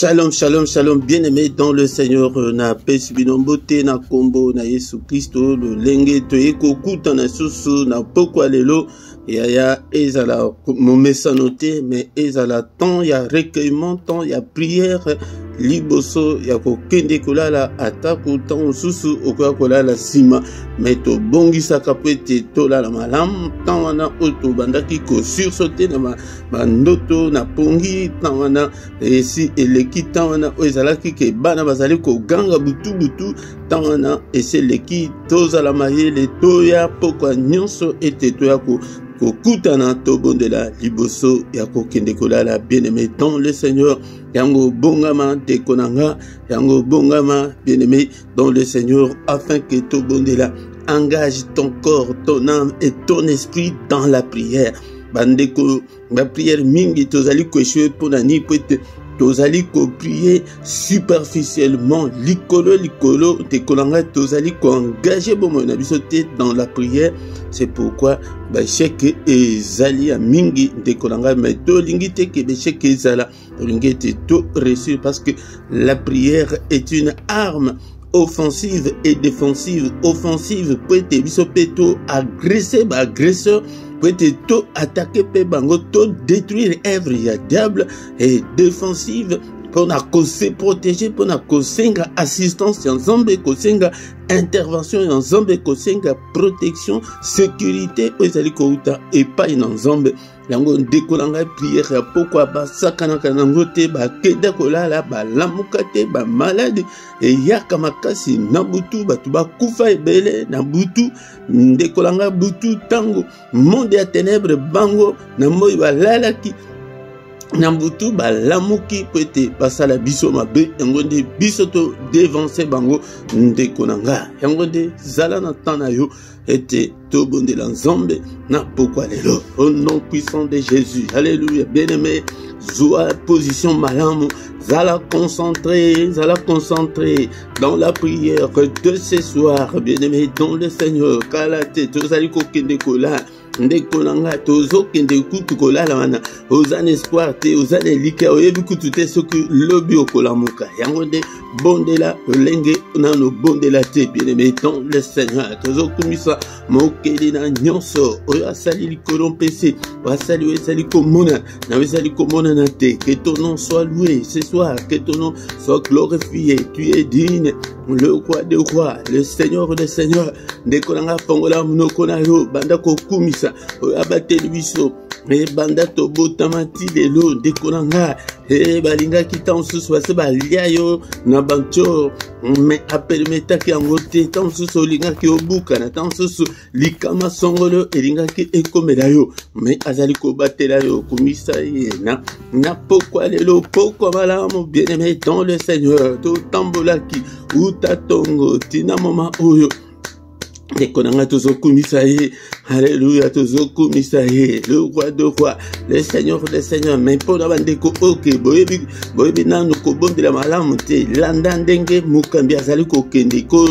Shalom, shalom, shalom, bien-aimé dans le Seigneur, na pesi binombote, na kombo, na Yesu Christo, le lenge, toyeko, kuta na susu, na pokwa lelo, ya ezala, momesa noté, mais ezala temps, ya recueillement, temps, ya prière, liboso, ya kokende kolala, atako, temps, susu, okoya kolala, sima, mais to bongisa kapwete, to la malam, temps wana, oto, bandaki ko sursote, na mandoto, na pongi, temps wana, et si, leki tawana ezalaki ke bana bazali ko ganga butu butu tawana ese leki tozala mayele toya pokwa nyonso ete toya ko kutana tobondela liboso ya kokende kolala bien-aimé dans le Seigneur yango bongama dekonanga yango bongama bien-aimé dans le Seigneur afin que tobondela engage ton corps, ton âme et ton esprit dans la prière. Bandeko la prière mingi tozali ko échouer pour nani peut tozali ko prier superficiellement likolo te kolanga tozali ko engager bon na bisote dans la prière. C'est pourquoi ba cheke ezali a mingi te kolanga mais to lingite ke be cheke ezala to lingite to reçu parce que la prière est une arme offensive et défensive. Offensive peut être bisopeto agresser ba agresseur peut être to attaquer pe bango to détruire œuvre ya diable et défensive pour na se protéger pour na kosenga assistance en zombe kosenga intervention en zombe kosenga protection sécurité ezali kouta et pas en zombe yango ndekolanga prière ya pourquoi ba sakana kana ngote ba keda kolala ba lamukate ba malade et yaka makasi na butu batu ba kufa ebele na butu ndekolanga butu tango monde ya ténèbres bango na moyi balalaki Nambutu ba lamuki pete basala biso mabe yangonde biso to devancer bango ndekonanga yangonde zala na tana yo ete to bonde la nzambe na pourquoi lelo au nom puissant de Jésus. Alléluia. Bien-aimé, zoa position malamu zala concentré dans la prière de ce soir. Bien-aimé dans le Seigneur kalate tozali kokende kola ndekolanga tozo kende kutu kolala wana ozan espoir te ozan elike oyebi kutu te soki lobi okolamuka yango nde bondela lenge nano bondela te bien-aimé dans le Seigneur tozo kumisa mokeli na nyonso oyo asali likolo mpese asali ezali komona na ezali komona na te que ton nom soit loué ce soir que ton nom soit glorifié tu es digne le roi des rois le Seigneur des seigneurs ndekolanga fongola munoko na yo banda kokumisa abateli biso e banda to botamati lelo ndekolanga e balinga kita nsusu base balia yo na bancho me apermetaki yango te tan nsusu olingaki obuka na tan nsusu likama songolo elingaki ekomela yo me azali kobatela yo komisa ye na pokwa lelo pokwa malamu bien-aimé dans le Seigneur to tambolaki utatongo tina moma oyo Dekonanga tozo kumisaye, alléluia tozo kumisaye, le roi de roi, le Seigneur des seigneurs, mais pour la bande ko ok, boyebi nanu ko bonde la malamu te, landandenge mukambi azali ko kende ko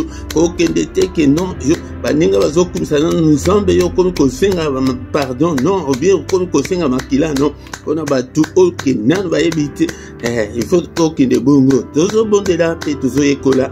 kende te ke non yo baninga bazo kumisa nanu nzambe yo komi ko senga pardon non ou bien komi ko senga makila non pona batu ok nanu bayebite il faut ko kende bongo tozo bonde la pe tozo ekola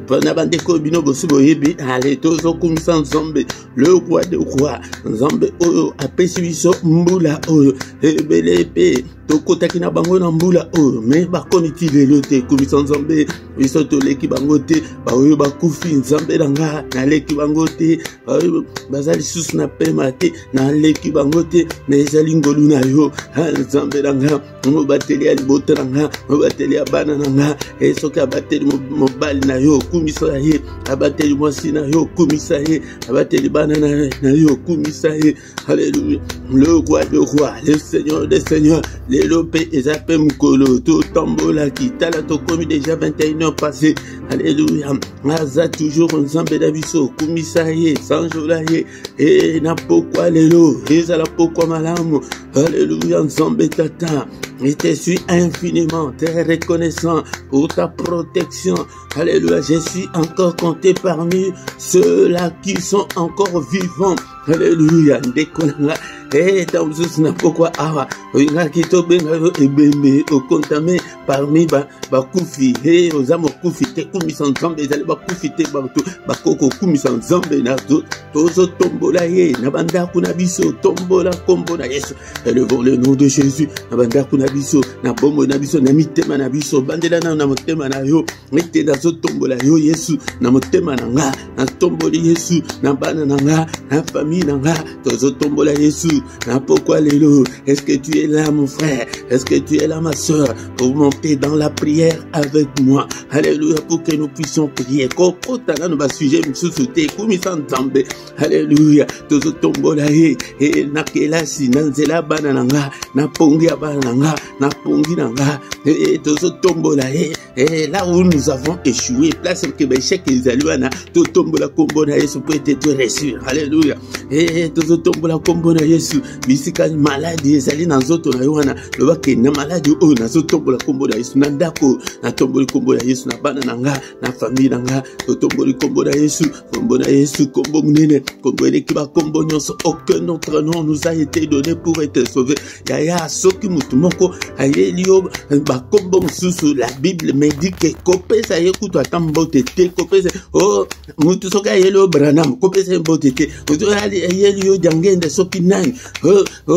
pona bande ko bino bosu boyebi allez tozo kumisa nzambe le roi de roi nzambe oyo apesi biso mbula oyo ebelepe tokotaki na bango na mbula oyo me bakomiti lelo te kumisa nzambe biso toleki bango te baoyo bakufi nzambe nanga naleki bango te baoyo bazali susu na pema te naleki bango te me ezali ngolu na yo nzambe nanga mobateli ya libota nanga mobateli ya bana nanga soki abateli mobali na yo kumisa ye abateli mwasi na yo kumisa ye abateli bana na yo kumisa ye alléluia le roi de roi le Seigneur des seigneurs Lélopé et Zapé Mukolo, tout tambola qui t'a commis déjà 21 heures passées. Alléluia. Aza toujours un zambé d'abisso, kumisaye, sanjolaye, et n'a pourquoi lélo, et à la pourquoi malamu. Alléluia, zambé tata. Et te suis infiniment très reconnaissant pour ta protection. Alléluia, je suis encore compté parmi ceux-là qui sont encore vivants. Alléluia, décolanga. dans le na pourquoi awa oinga kito benga ebembe okontame parmi ba kufi ozamo kufi te kumisa nzambe ezali ba kufi te bakoko kumisa nzambe na tozo tombola ye na bandako na biso tombola kombo na Yesu élevons le nom de Jésus na bandako na biso na bombo na biso na mitema na biso bandela na motema na yo mete na zo tombola yo Yesu na motema na nga na tomboli Yesu na bana na nga na famille na nga tozo tombola Yesu na pourquoi lelo. Est-ce que tu es là mon frère? Est-ce que tu es là ma soeur pour monter dans la prière avec moi? Alléluia, pour que nous puissions prier. Kokotana no basuje msusute kumisa nzambe. Alléluia, tozo tombola ye na kelasi na nzela bana na nga na pongi ya bana na nga na pongi na nga tozo tombola ye là où nous avons échoué place que l'échec ezaliwana to tombola kombo na Yesu peut être reçu. Alléluia, tozo tombola kombo na Yesu bisika maladie ezali na nzoto na yo wana lobake na maladie oyo na zo tombola kombo na Yesu na ndako na tomboli kombo na Yesu na bana na nga na famille na nga to tomboli kombo na Yesu kombo munene kombo eleki ba kombo nyonso. Aucun autre nom nous a été donné pour être sauvé. Yaya soki mutu moko ayelio ba kombo mususu. La Bible me dit que kopesa yekutu atambote te kopesa mutu soki ayelio Branham kopesa mbote te mutu ayelio jangende soki nani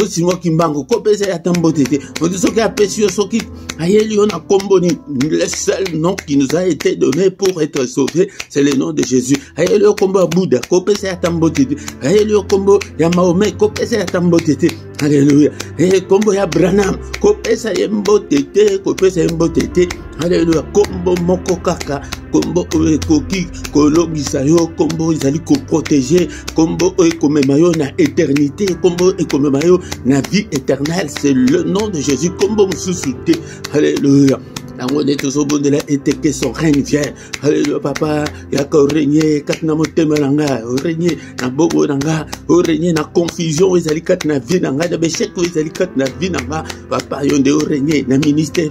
simo kimbango kopesa atambote te mutu soki apesio soki ayelio na kombo ni. Le seul nom qui nous a été donné pour être sauvé, c'est le nom de Jésus. Ayelio kombo Bouddha kopesa atambote te ayelio kombo ya Mahomet kopesa atambote te. Alléluia. Kombo ya Branham kopesa mbote te kopesa mbote te. Alléluia. Kombo moko kaka kombo ekoki kolobisa yo kombo ezali ko protéger kombo ekomema yo na éternité kombo ekomema yo na vie éternelle. C'est le nom de Jésus. Kombo mususu te. Alléluia. On est tous au bout de la été que son règne vient. Alléluia, papa. Yako régner, kat na motema nanga, régner na bobo nanga, régner na confusion, ezali kat na vie nanga, na béchek ezali kat na vie nanga. Papa yonde régner na ministère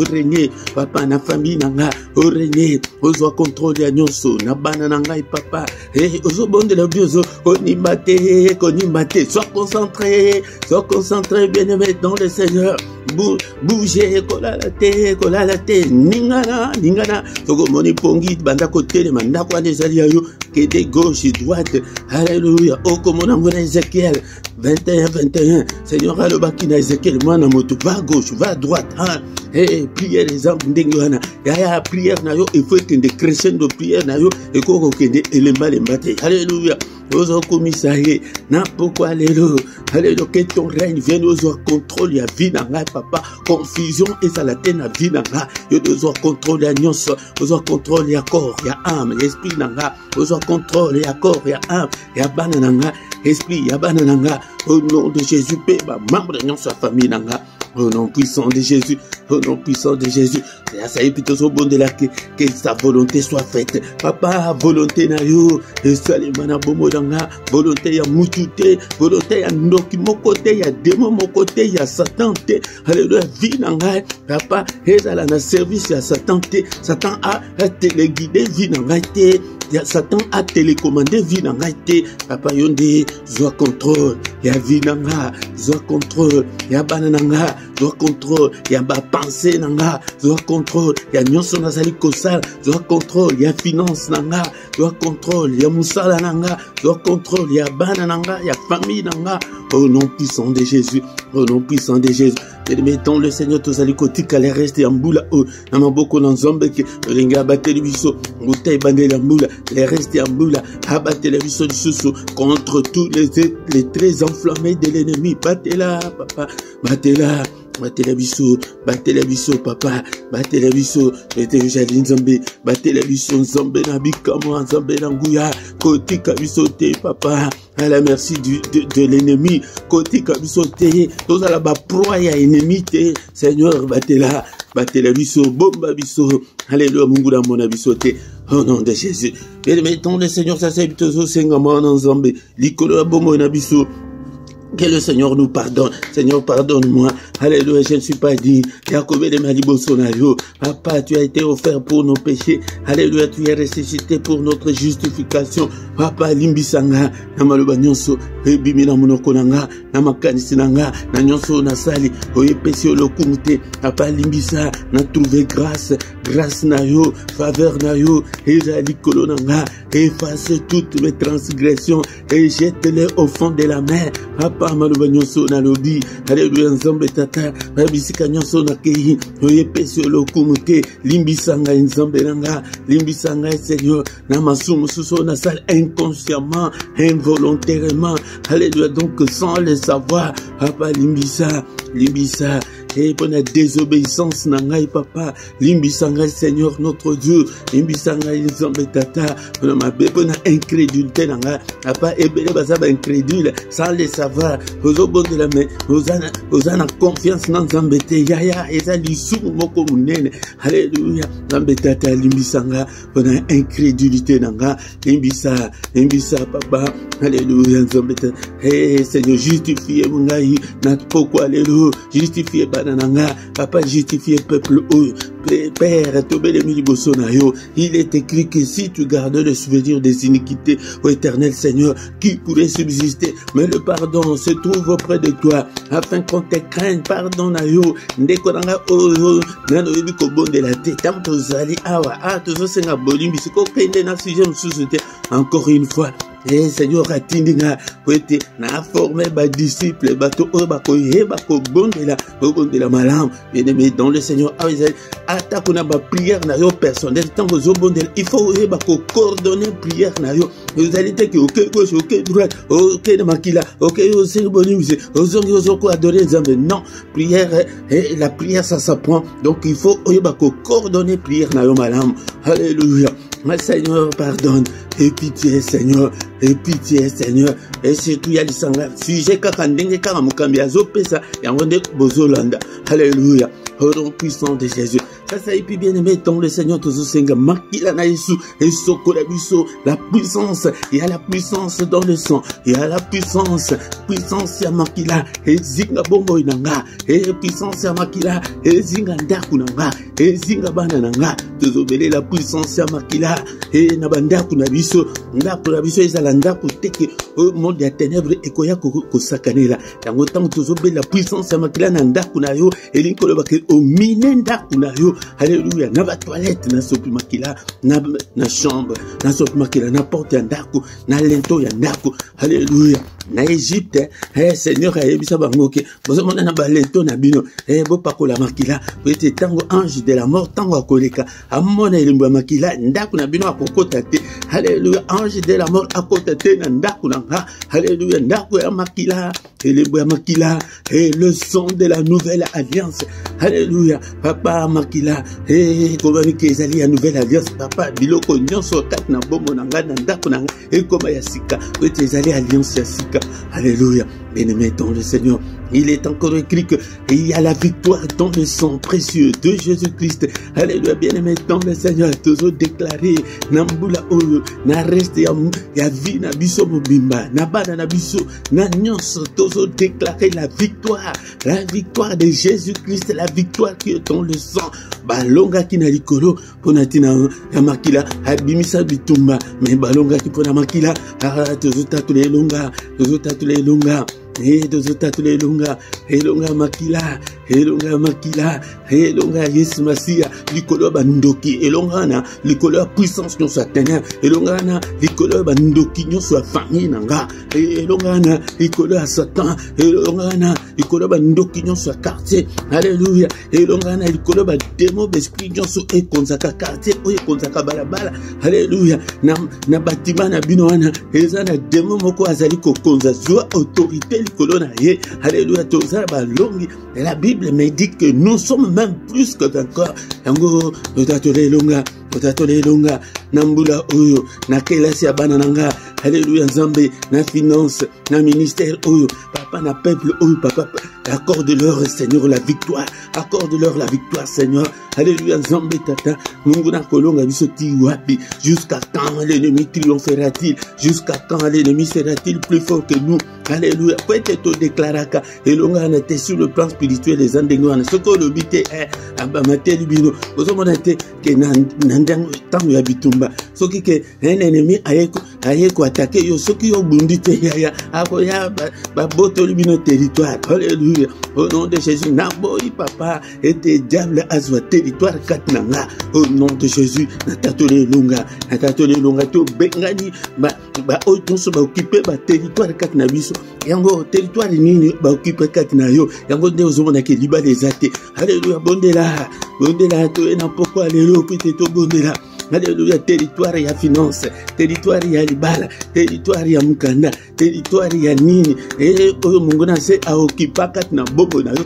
régner, papa na famille nanga, régner, ozo contrôle ya nyonso na bana nanga papa. Ozo bon de la biozo, konimate, sois concentré, bien-aimé dans le Seigneur. Bougez, kolala te, ningana, soko moni pongi, banda kote, le manda kwa nezali yo, kede gauche, droite, alléluia, okomona mona Ezekiel, 21, Seigneur, alobaki na Ezekiel, moi na moto, va gauche, va droite, hein, prière les hommes, ndengwana, yaya, prière na yo, il faut que des crescendo prière na yo, et koko kede, elemba lembate, alléluia. Ozo komisaye na pourquoi lelo alléluia que ton règne vienne ozo contrôle ya vie na ngai papa confusion ezalate na vie na ngai yo ozo contrôle ya nyonso ozo contrôle ya corps ya âme esprit na ngai ozo contrôle ya corps ya âme ya bana na ngai esprit ya bana na ngai au nom de Jésus pe ba membre nyonso famille na ngai. Au nom puissant de Jésus, au nom puissant de Jésus, ça y est plutôt au bon de là que sa volonté soit faite. Papa, volonté na yo, et salimana bomo danga, volonté ya mutute, volonté ya ndoki mokote, ya démon mokote, ya Satan te, alléluia, vie nanga, papa, ezala na service ya Satan te, Satan a téléguidé vie nanga te, Satan a télécommandé vie nanga te, papa yonde, zoa contrôle, ya vie nanga, zoa contrôle, ya banananga, zoa contrôle, ya ba pensée nanga, zoa contrôle, ya nyonso nazali kosala, zoa contrôle, ya finance nanga, zoa contrôle, ya musala nanga, zoa contrôle, ya bana nanga, ya famille nanga, au nom puissant de Jésus, au nom puissant de Jésus. Mettons le Seigneur tous les côtés qu'elle est restée en boule oh namaboko na nzombe ke linga bateli biso ngutay bandela mbula les rester en boule abattre les biso disusu contre tous les traits enflammés de l'ennemi. Battez-la papa, battez-la. Battez la biso, papa, battez la biso, jali nzambe, battez la biso nzambe na bikamo nzambe na nguya, koti kabiso te papa, à la merci de l'ennemi, koti kabiso te, tous à la ba proie ya ennemi te, Seigneur, battez la biso, bomba biso, alléluia, mungu na mona biso te, au nom de Jésus. Et mettons le Seigneur, ça c'est plutôt sengamo nzambe, likolo bomo na biso. Que le Seigneur nous pardonne. Seigneur, pardonne-moi. Alléluia, je ne suis pas digne. Jacob de Malibosonario. Papa, tu as été offert pour nos péchés. Alléluia, tu es ressuscité pour notre justification. Papa, limbisanga, namaloba nyonso, ebimina monoko nanga, namakanisi nanga, na nyonso nasali, oyepesi olokumute. Papa, limbisa, na trouvé grâce na yo, faveur na yo, ezali kolonanga, efface toutes mes transgressions et jette-les au fond de la mer. Papa, maloba nyonso na lobi, alléluia, nzambe tata, babisika nyonso na kei, oyepesi olokumute, limbisanga nzambe nanga, limbisanga Seigneur, na masumu suso na sali inconsciemment, involontairement, alléluia, donc sans le savoir, papa, limbisa, et pour la désobéissance nangai papa, limbisanga Seigneur notre Dieu, limbisanga nzambe tata, pour ma bébé na incrédulité nanga, papa ebele bazaba incrédule, sans le savoir, aux obons de la main, aux ana confiance dans nzambe te, yaya, eza lisumu moko munene, alléluia, nzambe tata limbisanga, pour la incrédulité nanga, limbisa papa, alléluia, nzambe tata, hey Seigneur, justifiez mungai, na pourquoi alléluia, justifiez banananga, papa, justifiez peuple haut, Père, il est écrit que si tu gardes le souvenir des iniquités, ô éternel Seigneur, qui pourrait subsister, mais le pardon se trouve auprès de toi, afin qu'on te craigne, pardon na yo, ndekonanga oyo, nano yebiko bonde la tête, tam tozali awa, tozo senga bolimbi, siko kende na sujet msusute, encore une fois, et Seigneur atindinga, poete, na formé ba disciple, bato o bako yeba ko bonde la malam, bien-aimé dans le Seigneur, atakuna ba prière na yo personnel, tant que zo bonde, il faut yeba ko coordonner prière na yo, vous allez dire que ok gauche, ok droite, ok de makila, ok yo sing bolimbi, ozongi ozoko adorer Nzambe, non, prière, la prière ça s'apprend, donc il faut yeba ko coordonner prière na yo malam, alléluia. Mais Seigneur, pardonne, et pitié Seigneur, et surtout y'a l'isanga, sujet kakandenge karamukambi azopesa, yangonde bozolanda, alléluia, au nom puissant de Jésus. Ça et puis bien aimé, dans le Seigneur, tous senga makila na Yesu, et sokorabiso, la puissance, il y a la puissance dans le sang, il y a la puissance ya makila, et zinga bombo inanga, et puissance ya makila, et zinga ndaku nanga, et zinga bana nanga, tous obéler la puissance ya makila, et nabandaku na biso, ezala ndaku teke, au monde ya ténèbres, et koya kosakanela, yango tango tous obéler la puissance ya makila na ndaku na yo, et linkolo bake, au mine ndaku na yo, alléluia, na ba toilette, na sopi makila, na chambre, na sopi makila, na porte ya ndaku, na lento ya ndaku, alléluia, na Égypte, Seigneur, ayebisa bangoke, bozomona na ba lento na bino, bo pakola makila, pete tango ange de la mort, tango akoleka, amona elembo ya makila, ndaku na bino akokota te, alléluia, ange de la mort akota te na ndaku na nga, alléluia, ndaku ya makila, elembo ya makila, et le son de la nouvelle alliance, alléluia, papa makila, komani ke ezali ya nouvelle alliance, papa biloko nyonso kat na bomo na nga na ndaku na nga, ekoma ya sika, pete ezali alliance ya sika, alléluia, bien-aimé dans le Seigneur. Il est encore écrit qu'il y a la victoire dans le sang précieux de Jésus-Christ. Alléluia, bien-aimé dans le Seigneur. Toujours déclaré, Nambula Oyo, na reste ya vie na biso mobimba, na bana na biso, na nyonso, toujours déclaré la victoire de Jésus-Christ, la victoire qui est dans le sang. Balonga ki na likolo, ponatina ya makila, abimisa bitumba, mais balonga ki pona makila, toujours tatule longa, elonga makila, elonga Yesu Masia, likolo bandoki, elonga na likolo puissance nyonso atena, elonga na likolo bandoki nyonso famille nanga, elonga na likolo Satan, elonga na likolo bandoki nyonso quartier, alléluia, elonga na likolo ba démon esprit nyonso ekonzaka quartier, ekonzaka balabala, alléluia, na batima na bino wana, eza na démon moko azali kokonza zwa autorité likolo na ye, alléluia, toza balongi. Et la Bible me dit que nous sommes même plus que vainqueurs. Yango, otatole longa, nambula oyo, na kelasi ya bana nanga, alléluia, nzambe, na finance, na ministère, papa, na peuple, papa, accorde-leur, Seigneur, la victoire. Accorde-leur la victoire, Seigneur. Alléluia, Nzambe Tata. Munguna Kolonga Bisoti Wapi. Jusqu'à quand l'ennemi triomphera-t-il? Jusqu'à quand l'ennemi sera-t-il plus fort que nous? Alléluia. Peut-être déclaraka. Et l'on a été sur le plan spirituel des Andengouana. Ce qu'on le bité est, Abamate Libino. Vous avez dit que Nandang, tant que Yabitumba. Ce qui est un ennemi ayeko attaqué. Yo, ce qui ont bundite, yaya. Akoya, baboto Libino territoire. Alléluia. Au nom de Jésus, Naboi, papa, et des diables azwa territoire katnanga. Au nom de Jésus, natatole lunga, to bengani, otonso ba occupé ba territoire katnabiso. Yango territoire nini ba occupé katnayo. Yango de ozomona ke liba les athées. Alléluia, bondela, to ena poko alléluia, pite to bondela. Alléluia, territoire ya finance, territoire ya libala, territoire ya mukanda, territoire ya nini. Et mungona se a occupé katna bobo na yo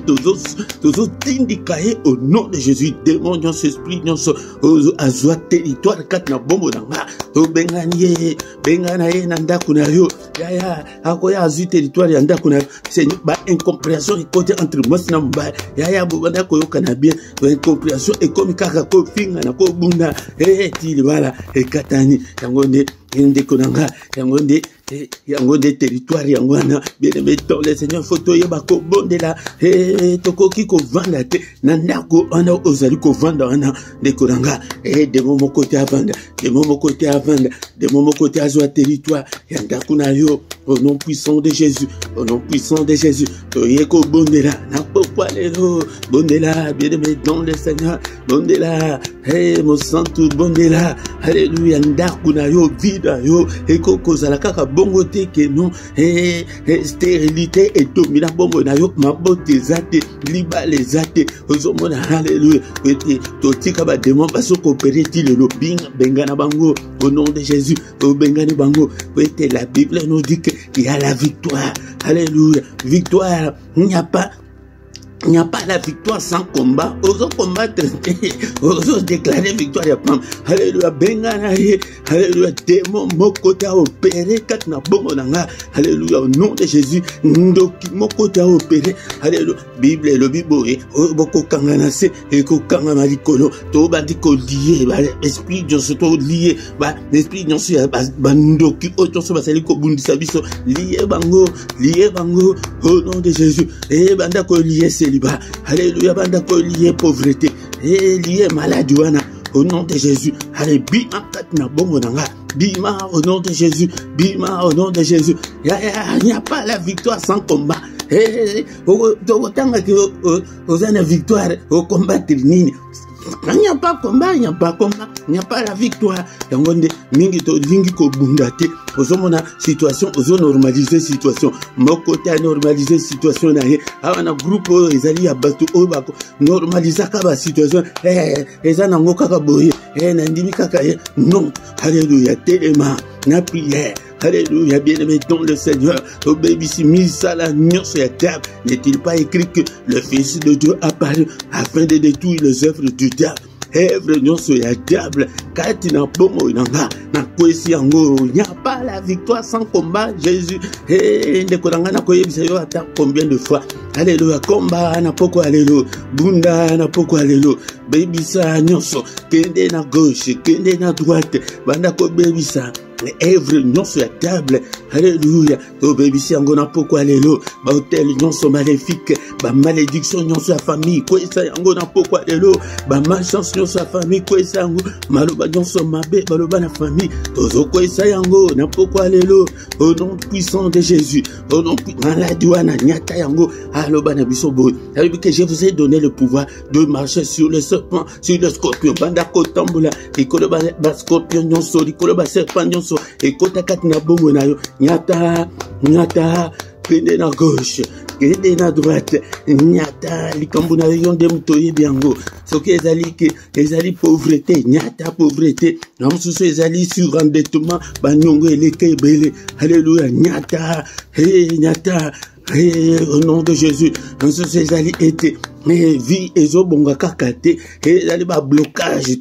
tozo tindikaye au nom de Jésus. Démon dans ce esprit dans ce azwa territoire katna bobo nanga. To bengani benganaye nanda kuna yo. Ya akoya azu territoire ya nda kuna. C'est ba incompréhension et côté entre moi na mba. Ya bobanda ko yokana bien. Incompréhension et comme kaka ko finga na ko bunda. Voilà, et Katani, Yangonde, Konanga, Yangonde territoire, Yangwana, bien aimé, le Seigneur, photo, Yabako, Bondela, et Toko Kiko Vanda, Nandako, Ana, Ozaliko Vanda, Ana, de Konanga, et de mon côté à Vanda, de mon côté à Vanda, de mon côté à Zoa territoire, Yandakunayo, au nom puissant de Jésus, au nom puissant de Jésus, Toyeko Bondela, Napopo Alelo, Bondela, bien aimé, dans le Seigneur, Bondela, hey, mon santo Bondela, alléluia, Ndakunayo, vida yo, Eko Zalakaka, bongo te que non, stérilité et domina bongo na yo, ma bote zate, liba les zate, ozomona, alléluia, totika ba démon baso coopérer ti le binga bengana bango, au nom de Jésus, au bengani bango, la Bible nous dit qu'il y a la victoire, alléluia, victoire, il n'y a pas la victoire sans combat. Osons combattre, osons déclarer victoire. Alléluia, benganaye, alléluia, démon mokota opéré, katna bomonanga, alléluia, au nom de Jésus, ndoki mokota opéré, alléluia, Bible, le Bible, boko kanganase, eko kangama likolo, to bandiko lié, esprit Dieu to lié, esprit Dieu bandoki, otonso basaliko bundisa biso, lié bango, au nom de Jésus, et bandako lié célibat, alléluia, bandako lié pauvreté, et lié maladie, au nom de Jésus, allez, bima katna bomonanga, bima au nom de Jésus, bima au nom de Jésus, il n'y a pas la victoire sans combat. Vous avez la victoire au combat nini. Il n'y a pas combat, il n'y a pas combat, il n'y a pas la victoire. Yangonde mingi to lingi ko bundate. Ozomona situation, ozo normaliser situation. Moko ta normaliser situation na ye. Awana groupe ezali ya batu o bako normaliser ka ba situation. Ezana ngoka ka boye. Na ndimi kaka ye. Non. Alléluia. Téléma na prière. Alléluia, bien-aimé dans le Seigneur. Au baby si mise à la nuit sur la table. N'est-il pas écrit que le Fils de Dieu apparut afin de détruire les œuvres du diable? Œuvre non sur la table. Katina bomo inanga. Na kwesi yango. Il n'y a pas la victoire sans combat. Jésus. Ndekoranga na koye bisayo ata combien de fois. Alléluia. Combat na poko alléluia. Bunda na poko alléluia. Baby sa nyonso. Kende na gauche. Kende na droite. Banda ko baby sa. Les œuvres non sur la table, alléluia. Au baby si angona pourquoi alléluia. Ba hôtel non sont maléfiques, ba malédiction non sur la famille. Quoi ça angona pourquoi alléluia. Ba malchance non sur la famille. Quoi ça ango maloba non sur ma bé, maloba la famille. Tozo quoi ça ango na pourquoi alléluia. Au nom puissant de Jésus, au nom maladie wana nyata yango aloba na biso boy. Alors que je vous ai donné le pouvoir de marcher sur le serpent, sur le scorpion. Banda ko tambola, et koloba ba scorpion non sur, koloba serpent non. Et quand tu as bon nyata, kende na gauche, kende na droite, nyata, likambuna yon de mutoye biango. Ce qui est allé pauvreté, nyata pauvreté, namsusu ezali sur endettement, banyongo eleke bele, alléluia, nyata, nyata. Au nom de Jésus, namsusu ezali été mais vie ezo bonga kakate et zali ba blocage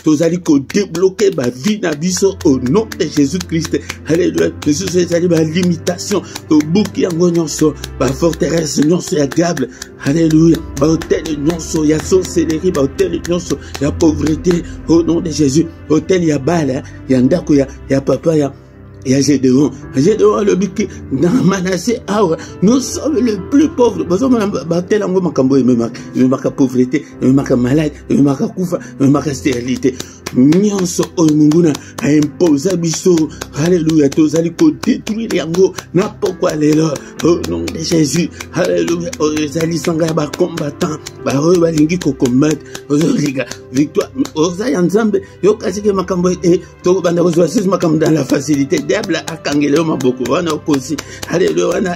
tozali ko débloquer ba vie na biso au nom de Jésus-Christ. Alléluia. Jésus zali ba limitation to buki yango nyonso ba forteresse nyonso ya diable. Alléluia. Ba hôtel nyonso ya sorcellerie, ba hôtel nyonso ya pauvreté au nom de Jésus. Hôtel ya bala ya ndako ya papa ya Gédéon. Gédéon le biki dans Manassé. Nous sommes les plus pauvres. Il marque pauvreté, il marque malade, il marque koufa, il marque stérilité. Nyonso oyunguna a imposé biso. Alléluia. Tozali ko détruire yango na pourquoi lelo au nom de Jésus. Alléluia. Ozali sanga ba combattant ba oyo balingi ko combattre. Ozoliga victoire. Ozali nzambe yo kasike makambo e to banda ko zoasisi makambo dans la facilité. Diable akangele maboko wana oposi. Alléluia. Wana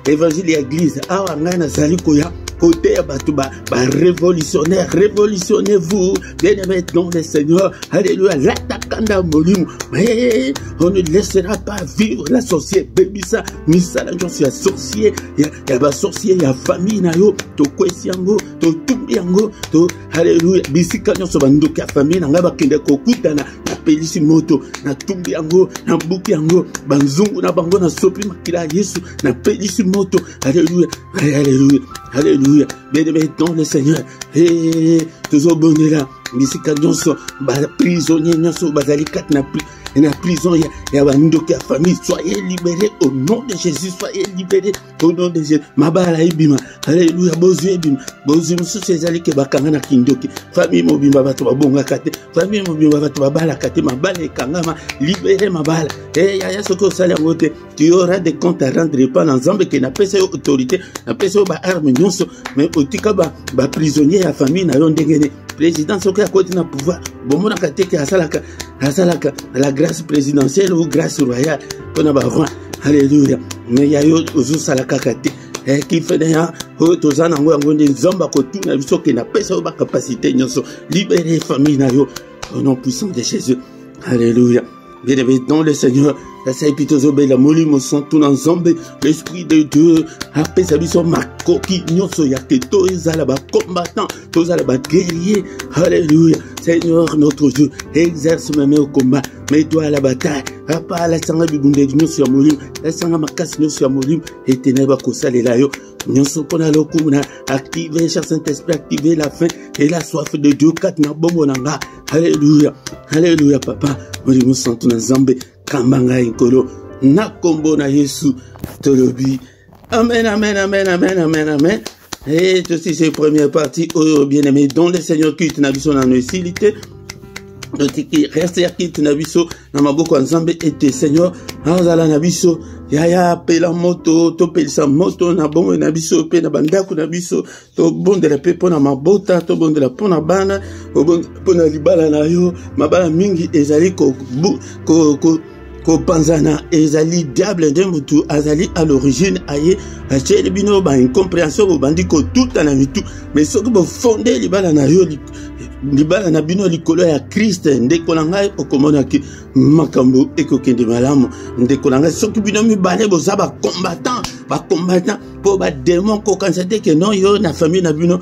évangile église awa ngana zali koya côté Batouba, révolutionnaire, révolutionnez-vous, bien-aimés dans le Seigneur, alléluia, l'attaquant molimo, mais on ne laissera pas vivre la sorcière, bébisa, misala, j'en suis associé, il y a sorcier, il y a famille, nayo, to kwesiango, to tumbiango, to, alléluia, bisika, j'en suis bandoka, famille, nangaba kende kokutana, na pelisi moto, na tumbiango, na bukiango, banzungu, na bango, na sopi makila Yesu, na pelisi moto, alléluia, alléluia, alléluia. Bien-aimés dans le Seigneur, et toujours bon là, bisika nyonso, prisonnier nyonso, bazalikat na prison, il y a la famille, soyez libérés au nom de Jésus, soyez libérés au nom de Jésus. Mabala ibima, alléluia, bozu ibima, bozu musu sezali ke bakanga na kindoki, famille mobimba bato babonga kate, famille mobimba bato babala kate, mabala ekangama, libérez mabala. Et ya soko sali ngote, tu auras des comptes à rendre pas dans Zambie qui n'a pas cette autorité, n'a pas cette arme nyonso, mais otika ba prisonnier ya famille na yo ndengene. Président soki a côté na pouvoir, bon na kate ke asalaka la grâce présidentielle ou grâce royale pour na ba roi. Alléluia. Mais ya yo ozu salaka kate. Qui fait d'ailleurs, tozana ngo nde zomba ko tu na biso ke na pesa ba capacité nyonso libérer famille na yo au nom puissant de Jésus. Alléluia. Bien-aimés dans le Seigneur, la saipitozobe, la molimo sont tout en zombe, l'esprit de Dieu, après ça, ils sont marqués, qui nyonso yaketo, ils allaient combattant, tous allaient guerrier. Alléluia. Seigneur, notre Dieu, exerce même au combat, mets-toi à la bataille. Apa la sanga bibunde nyonso ya molimo, la sanga makasi nyonso ya molimo, et ténèbres kosalela yo. Nyonso pona lokumuna, activer, cher Saint-Esprit, activer la faim et la soif de Dieu, katna bomonanga. Alléluia. Alléluia, papa. Molimo santu na Zambe, kambanga inkolo, na kombo na Yesu, tolobi. Amen, amen, amen, amen, amen, amen. Et ceci c'est la première partie, oh bien-aimé, dont le Seigneur culte na biso na nosilité. Reste ya kiti na biso na maboko nzambe ete Seigneur azala na biso ya pela moto to pelisa moto na bongo na biso pe na bandako na biso to bondela pe pona mabota to bondela pona bana pona libala na yo mabala mingi ezali ko panzana ezali diable de mutu azali à l'origine aye achele bino ba incompréhension bo bandiko tout na mitu mais soki bo fondé libala na yo libala na bino likolo ya Christ ndeko na ngai okomona ki makambo ekokende malamu ndeko na ngai soki bino mibale boza ba combattant po ba démon ko kansate ke non yo na famille na bino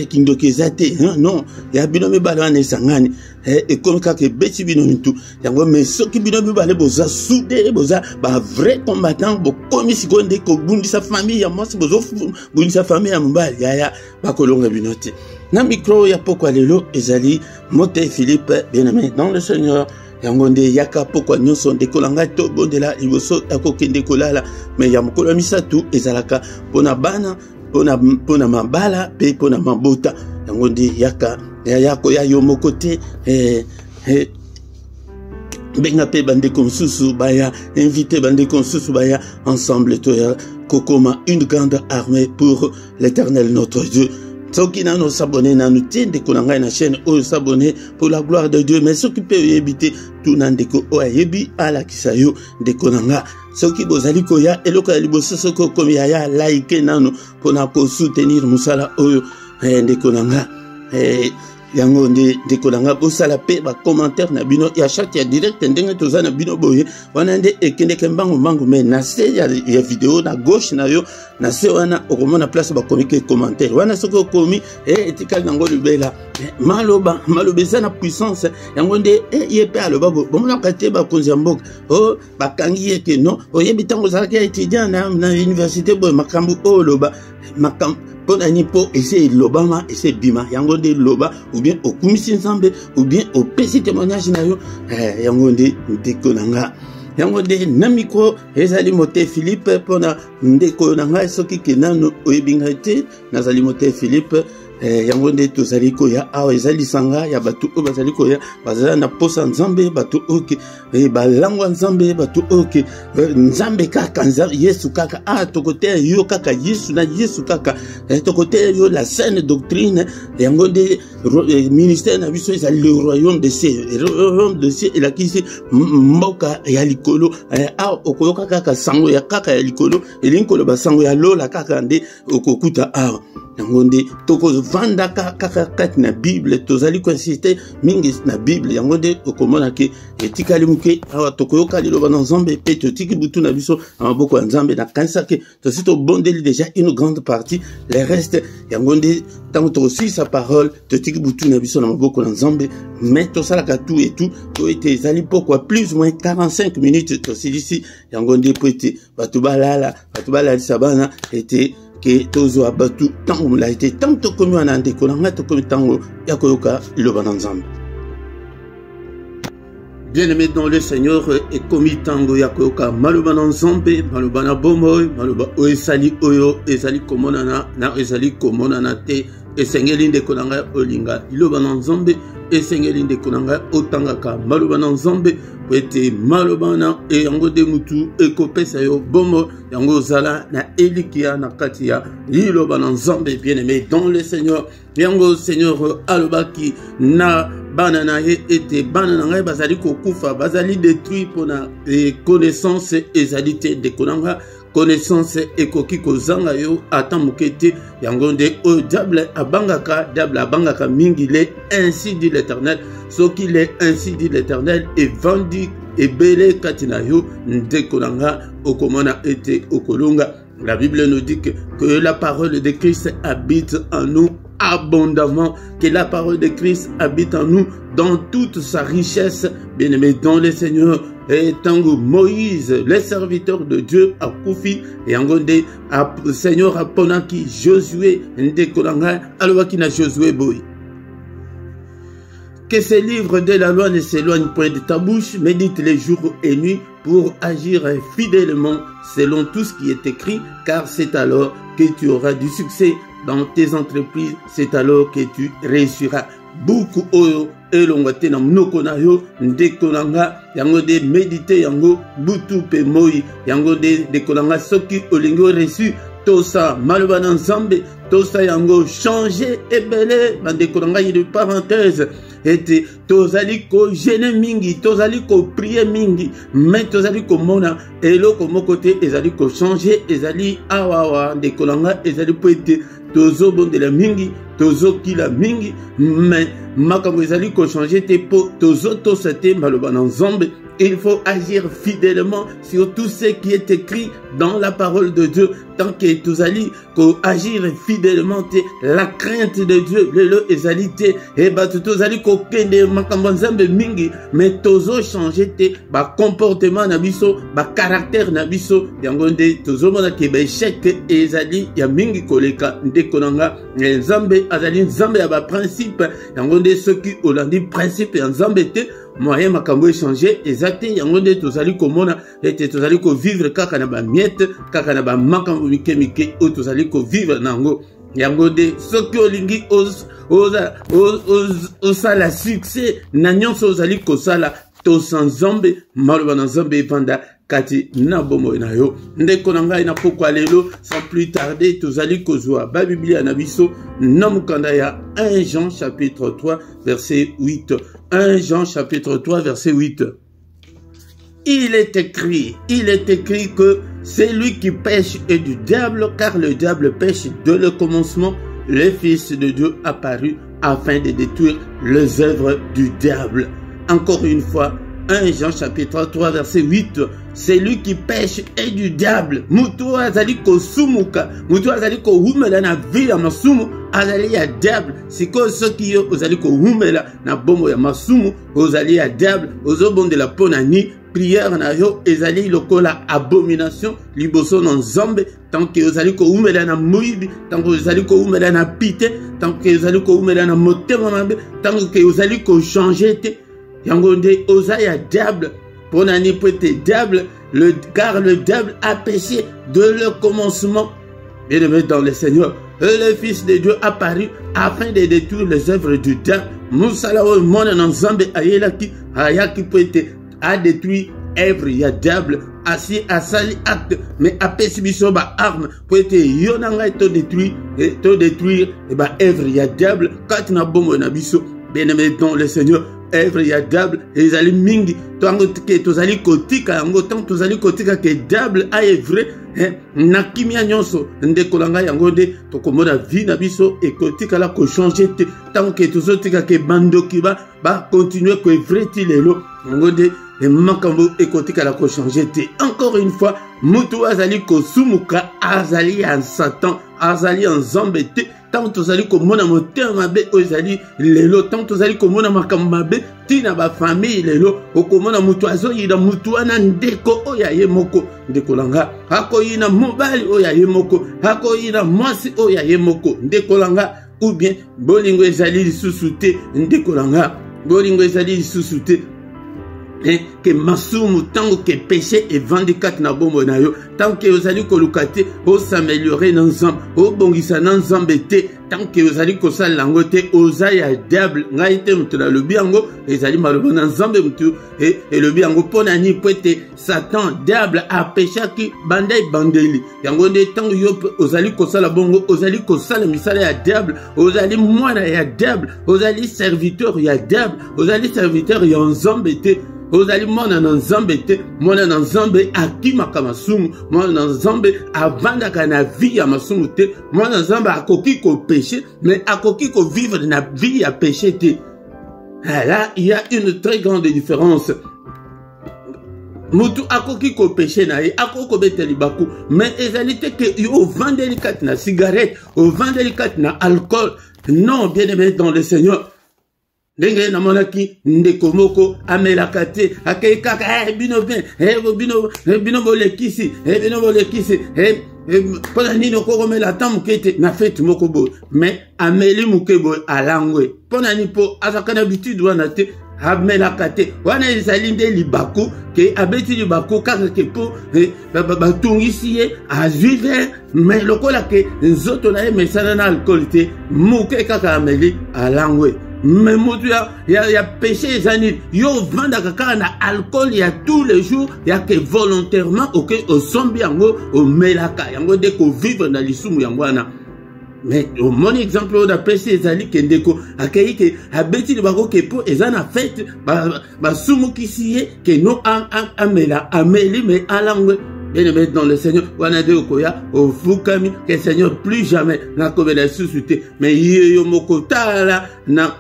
kindoki zate non ya bino mibale wana esangani comme kake beti bino nitu yango mais soki bino mibale boza soudé boza ba vrai combattant bo komisi ko ndeko bundisa famille ya mwasi bozo bundisa famille ya mbali ya ba kolonga bino te. Na micro ya pokwa lelo ezali Mote Philippe bien-aimé dans le Seigneur yangonde yaka pokwa nyonso ndekolanga to bondela liboso akokende kolala mais ya mokolo misatu ezalaka pona bana pona mabala pe pona mabota yangonde yaka yako ya yo mokote benga pe bande konsusu baya invité bande konsusu baya ensemble toya kokoma une grande armée pour l'Éternel notre Dieu. Soki nano s'abonner nanu tiende konanga na chaîne o s'abonner pour la gloire de Dieu mais soki peut yebite tout nandeko o yebi ala kisayo de konanga soki bozali koya eloko ya liboso soko komi ya like nano pona ko soutenir musala oyo de konanga yango nde kolanga bosala pe ba commentaire na bino ya chat ya direct ndenge toza na bino boye wana nde ekende ke mbangu mais na se ya vidéo na gauche na yo na se wana okomona place ba komike commentaire wana soko komi etikali nango lubela maloba eza na puissance yango nde yepe aloba bomona kate ba konzi mboka bakangi yeke non oyebi tango zalaki étudiant na université boye makambu loba makambu pona nipo ese lobama ese bima yango nde loba ou bien okumisi nzambe ou bien opesi témoignage na yo yango nde ndeko nanga yango nde na micro ezali mote Philippe pona ndeko nanga soki kenano oyebinga te nazali mote Philippe yango nde tozali koya awa ezali sanga ya batu oyo bazali koya bazala na posa nzambe batu oke balangwa nzambe batu oke nzambe kaka Yesu kaka tokote yo kaka Yesu na Yesu kaka tokote yo la saine doctrine yango nde ministère na biso ezali le royaume de cieux elakisi mboka ya likolo okoyoka kaka sango ya kaka ya likolo elingi koloba sango ya lola kaka nde okokuta awa yango nde tokovanda kaka kati na Bible tozali koinsiste mingi na Bible yango nde okomona ke etikali muke awa tokoyoka liloba na nzambe pe totiki butu na biso na maboko ya nzambe na kanisa ke tosi tobondeli déjà une grande partie les restes yango nde ntango tokosi sa parole totiki butu na biso na maboko na nzambe mais tosalaka tout et tout po ete ezali pokwa plus ou moins 45 minutes tosilisi yango nde po ete bato balalisa bana ete que tozo abatu tango la été tanto comme on a ndeko nanga to comme tango ya koyoka liloba na nzambe. Bien-aimé dans le Seigneur et comme tango ya koyoka maloba na nzambe maloba na bomoy maloba o esali oyo ezali komonana na ezali komonana te esengeli ndeko nanga olinga liloba na nzambe esengeli ndeko nanga otangaka maloba na nzambe wete malobana e yango de mutu ekopesa yo bomo yango zala na elikia na katia liloba na nzambe bien-aimé dans le Seigneur yango Seigneur alobaki na banana ete banana ngai bazali kokufa bazali détruit pona connaissance ezalité de konanga connaissance ekoki kozanga yo ata mokete yango nde o diable abangaka mingi le ainsi dit l'Éternel ce qu'il est ainsi dit l'Éternel est vendu et belé katina yo ndeko nanga okomona ete okolonga. La Bible nous dit que la parole de Christ habite en nous abondamment, que la parole de Christ habite en nous dans toute sa richesse, bien-aimé dans le Seigneur. Et tango Moïse, le serviteur de Dieu, a koufi, et angonde, Seigneur a ponaki Josué, ndekolanga, alors qu'il a Josué boy. Que ces livres de la loi ne s'éloignent point de ta bouche, médite les jours et nuits pour agir fidèlement selon tout ce qui est écrit, car c'est alors que tu auras du succès dans tes entreprises, c'est alors que tu réussiras. Beaucoup oyo elongate na mnoko na yo ndekolanga yango de méditer yango butu pe moi yango de kolanga soki olingo reçu tosa maloba na nzambe tosa yango changer ebele bandekolanga yi de parenthèse ete tozali ko gêner mingi tozali ko prier mingi mais tozali ko mona eloko moko te ezali ko changer ezali awawa ndekolanga ezali po ete tozo bondela mingi tozo kila mingi mais makambo ezali ko changer te po tozo tosate maloba na nzambe. Il faut agir fidèlement sur tout ce qui est écrit dans la parole de Dieu. Tant que tu allais agir fidèlement, la crainte de Dieu, le ezalité, et bah tu allais kokende makambanzambe mingi, mais tozo changer te ba comportement nabiso, ba caractère nabiso, yangonde tozo mona ke ba échec ezali ya mingi koleka ndekonanga nzambe azali nzambe ya ba principe, yangonde ceux qui olandi principe ya nzambe te moyen makambo échanger exacté yango nde tozali komona ete tozali ko vivre kaka na ba miette kaka na ba makambo mike o tozali ko vivre nango yango nde soki olingi osala succès na nyonso ozali kosala tosa nzambe maloba na nzambe evanda kati na bomo na yo ndeko na ngai na pokwa lelo sans plus tarder tozali kozwa ba biblia na biso na mukanda ya 1 Jean chapitre 3 verset 8. 1 Jean chapitre 3 verset 8. Il est écrit que c'est lui qui pêche est du diable, car le diable pêche dès le commencement. Le Fils de Dieu apparu afin de détruire les œuvres du diable. Encore une fois, 1 Jean chapitre 3 verset 8, c'est lui qui pêche est du diable. Mutu azali ko sumuka, mutu azali ko humela na vie ya masumu, azali ya diable. Siko soki yo ozali ko humela na bombo ya masumu, ozali ya diable, ozobondela pona ni prière na yo ezali lokola abomination liboso na nzambe. Tant que ozali ko humela na muibi, tant que ozali ko humela na pite, tant que ozali ko humela na motema mabe, tant que ozali ko changer te yangonde ozaya diable pour n'ani peut-être diable car le diable a péché de le commencement. Bien-aimé dans le Seigneur, le Fils de Dieu apparu afin de détruire les œuvres du diable. Moussala o mona nzambe ayela ki ayaki peut-être a détruit œuvre ya diable asi asali acte mais apesi biso ba arme peut-être yonanga to détruire et ba œuvre ya diable quand na bombo na biso. Bien-aimé dans le Seigneur, œuvre ya diable ezali mingi tango ke tozali kotika yango tango tozali kotika ke diable a vrai na kimia nyonso ndeko langa yango nde tokomona vie na biso ekotika la ko changer te tango ke tozotika ke bandoki ba continuer ko vrai ti lelo yango nde le makambo ekotika la ko changer te. Encore une fois, mutu azali ko sumuka azali en Satan azali en zambete. Tant tozali komona motema mabe ozali lelo, tant tozali komona makambo mabe tina ba famille lelo, okomona mutu azoyina mutu wana ndeko oya ye moko ndeko langa akoyina mobali oya ye moko akoyina mwasi oya ye moko ndeko langa, ou bien bolingo ezali lisusu te ndeko langa, bolingo ezali lisusu te que masumu tango que péché et vendicat na bombo na yo tant que ozali kolukate o s'améliorer dans nzambe o bongisa na nzambe te tant que ozali kosala lango te ozaya diable ngai te mutu na lobi yango ezali maloba na nzambe mutu et lobi yango pona ni pwete Satan diable a péché ki bandai bandeli yango nde tango yo ozali kosala bongo ozali kosala misala ya diable ozali mwana ya diable ozali serviteur ya diable ozali serviteur ya nzambe te ozali mwana na nzambe te mwana na nzambe akimaka masumu mwana na nzambe avandaka na vie ya masumu te mwana na nzambe akoki ko péché mais akoki ko vivre na vie ya péché te. Là il y a une très grande différence. Mutu akoki ko péché na ye akoko beteli baku mais ezali te ke yo vendeli kat na cigarette o vendeli kat na alcool. Non, bien-aimé dans le Seigneur, ndenge na monaki ndeko moko amelaka te akei kaka bino ben bino bolekisi pona nini okokomela ata moke te na fete moko boye mais ameli moke boye alangwe pona nini po azaka na habitude wana te amelaka te wana ezali nde libaku ke abeti libaku kaka ke po batungisi ye azwi ver mais lokola ke nzoto na ye mesana na alcool te moke kaka ameli alangwe. Mais mutu ya péché ezani yo vandaka kaka na alcool ya tous les jours ya ke volontairement oke osombi yango omelaka yango nde ko vivre na lisumu yango wana. Mais au mon exemple on a péché ezali ke ndeko akei ke abeti libako ke po ezana fête ba sumu kisiye ke no amela ameli mais alangwe. Bien-aimé dans le Seigneur, wanade okoya ofukami que Seigneur plus jamais na kobela susute mais yo moko tala na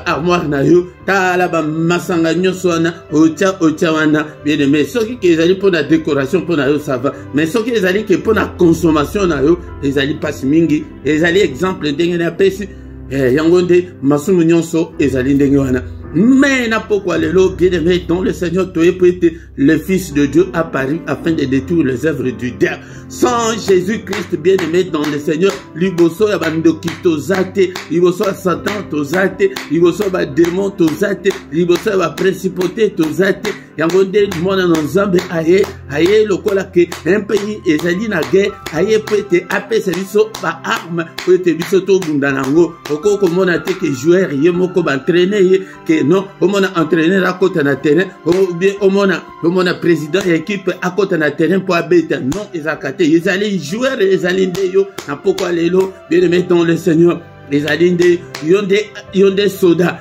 armoire na yo tala ba masanga nyonso wana otia wana bien-aimé soki ke ezali pona décoration pona yo ça va mais soki ezali ke pona consommation na yo ezali pasi mingi ezali exemple ndenge na pesi yango nde masumu nyonso ezali ndenge wana. Mais n'a pourquoi lelo bien-aimé dans le Seigneur toi peut-être le Fils de Dieu apparu afin de détruire les œuvres du diable. Sans Jésus-Christ bien-aimé dans le Seigneur liboso ya bandoki tozate liboso ya Satan tozate liboso ba démon tozate liboso ya principauté tozate yango nde mwana na nzambe aye lokola ke un pays ezali na guerre aye peut-être apesa biso ba arme peut-être biso to bunda nango okoko mona te ke joueur ye moko ba entraîner ye ke non omona entraîneur à côté na terrain ou bien omona président équipe à côté na terrain pour abeta non ezakate ezali joueur ezali ndeyo na pourquoi lelo bien-aimé dans le Seigneur les alinde yonde soda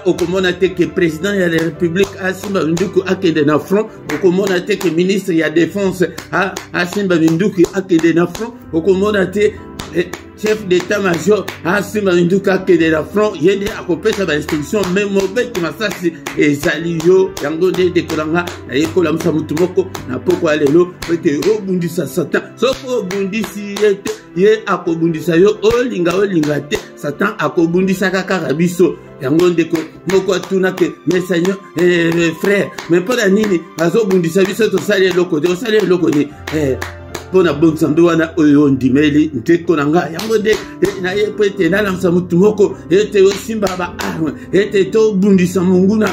okomona te ke président ya la république asimba binduku akende na front okomona te ke ministre ya défense asimba binduku akende na front okomona te chef d'état-major asima nduka kede la front yende akopesa ba instruction même mobet masasi ezali yo yango de dekolanga na yekola musa mutu moko na poko alelo pete obundisa satan soko obundisi ye akobundisa yo olinga te satan akobundisa kaka biso yango ndeko moko atuna ke mais seigneur frère mais pas nini azobundisa biso to sali eloko de pona bonzando wana oyo ndimeli nteko nanga yango de na ye pete na lamsa mutu moko ete osimba ba arme ete to bundisa munguna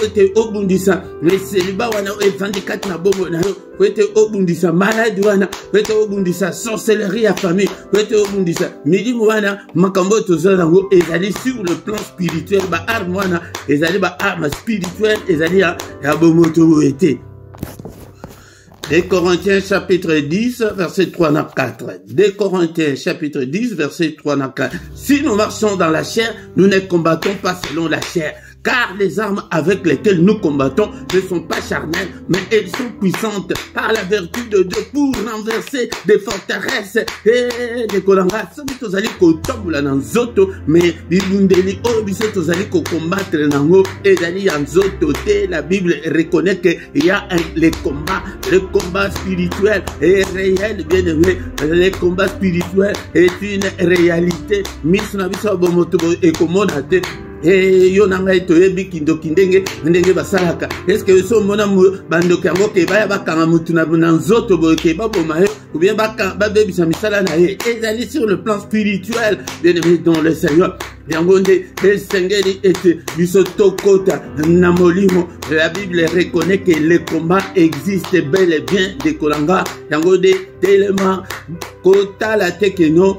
ete obundisa meseliba wana evandikati na bombo na yo ete obundisa maladi wana ete obundisa sorcellerie ya famille ete obundisa milimu wana makambo tozala ngo ezali sur le plan spirituel ba arme wana ezali ba arme spirituelle ezali ya bomoto ete. Des Corinthiens chapitre 10 verset 3 à 4. Des Corinthiens chapitre 10 verset 3 à 4. Si nous marchons dans la chair, nous ne combattons pas selon la chair. Car les armes avec lesquelles nous combattons ne sont pas charnelles, mais elles sont puissantes par la vertu de Dieu pour renverser des forteresses. Et des kolangas, tozali kotambola na nzoto, mais bibundeli obiso tozali ko combattre nango ezali ya nzoto te. La Bible reconnaît qu'il y a les combats spirituels et réels, bien aimé. Les combats spirituels est une réalité. Misna biso bomoto e komonate. Yo nanga ito yebi kindoki ndenge basalaka. Est-ce que so mona bandoki yango ke baya bakanga mutu na nzoto boye ke baboma he ou bien babebisa misala na ye ezali sur le plan spirituel bien aimé dans le Seigneur. Yango nde esengeli ete biso tokota na molimo. La Bible reconnaît que les combats existent bel et bien de kolanga. Yango nde tellement kota la tekeno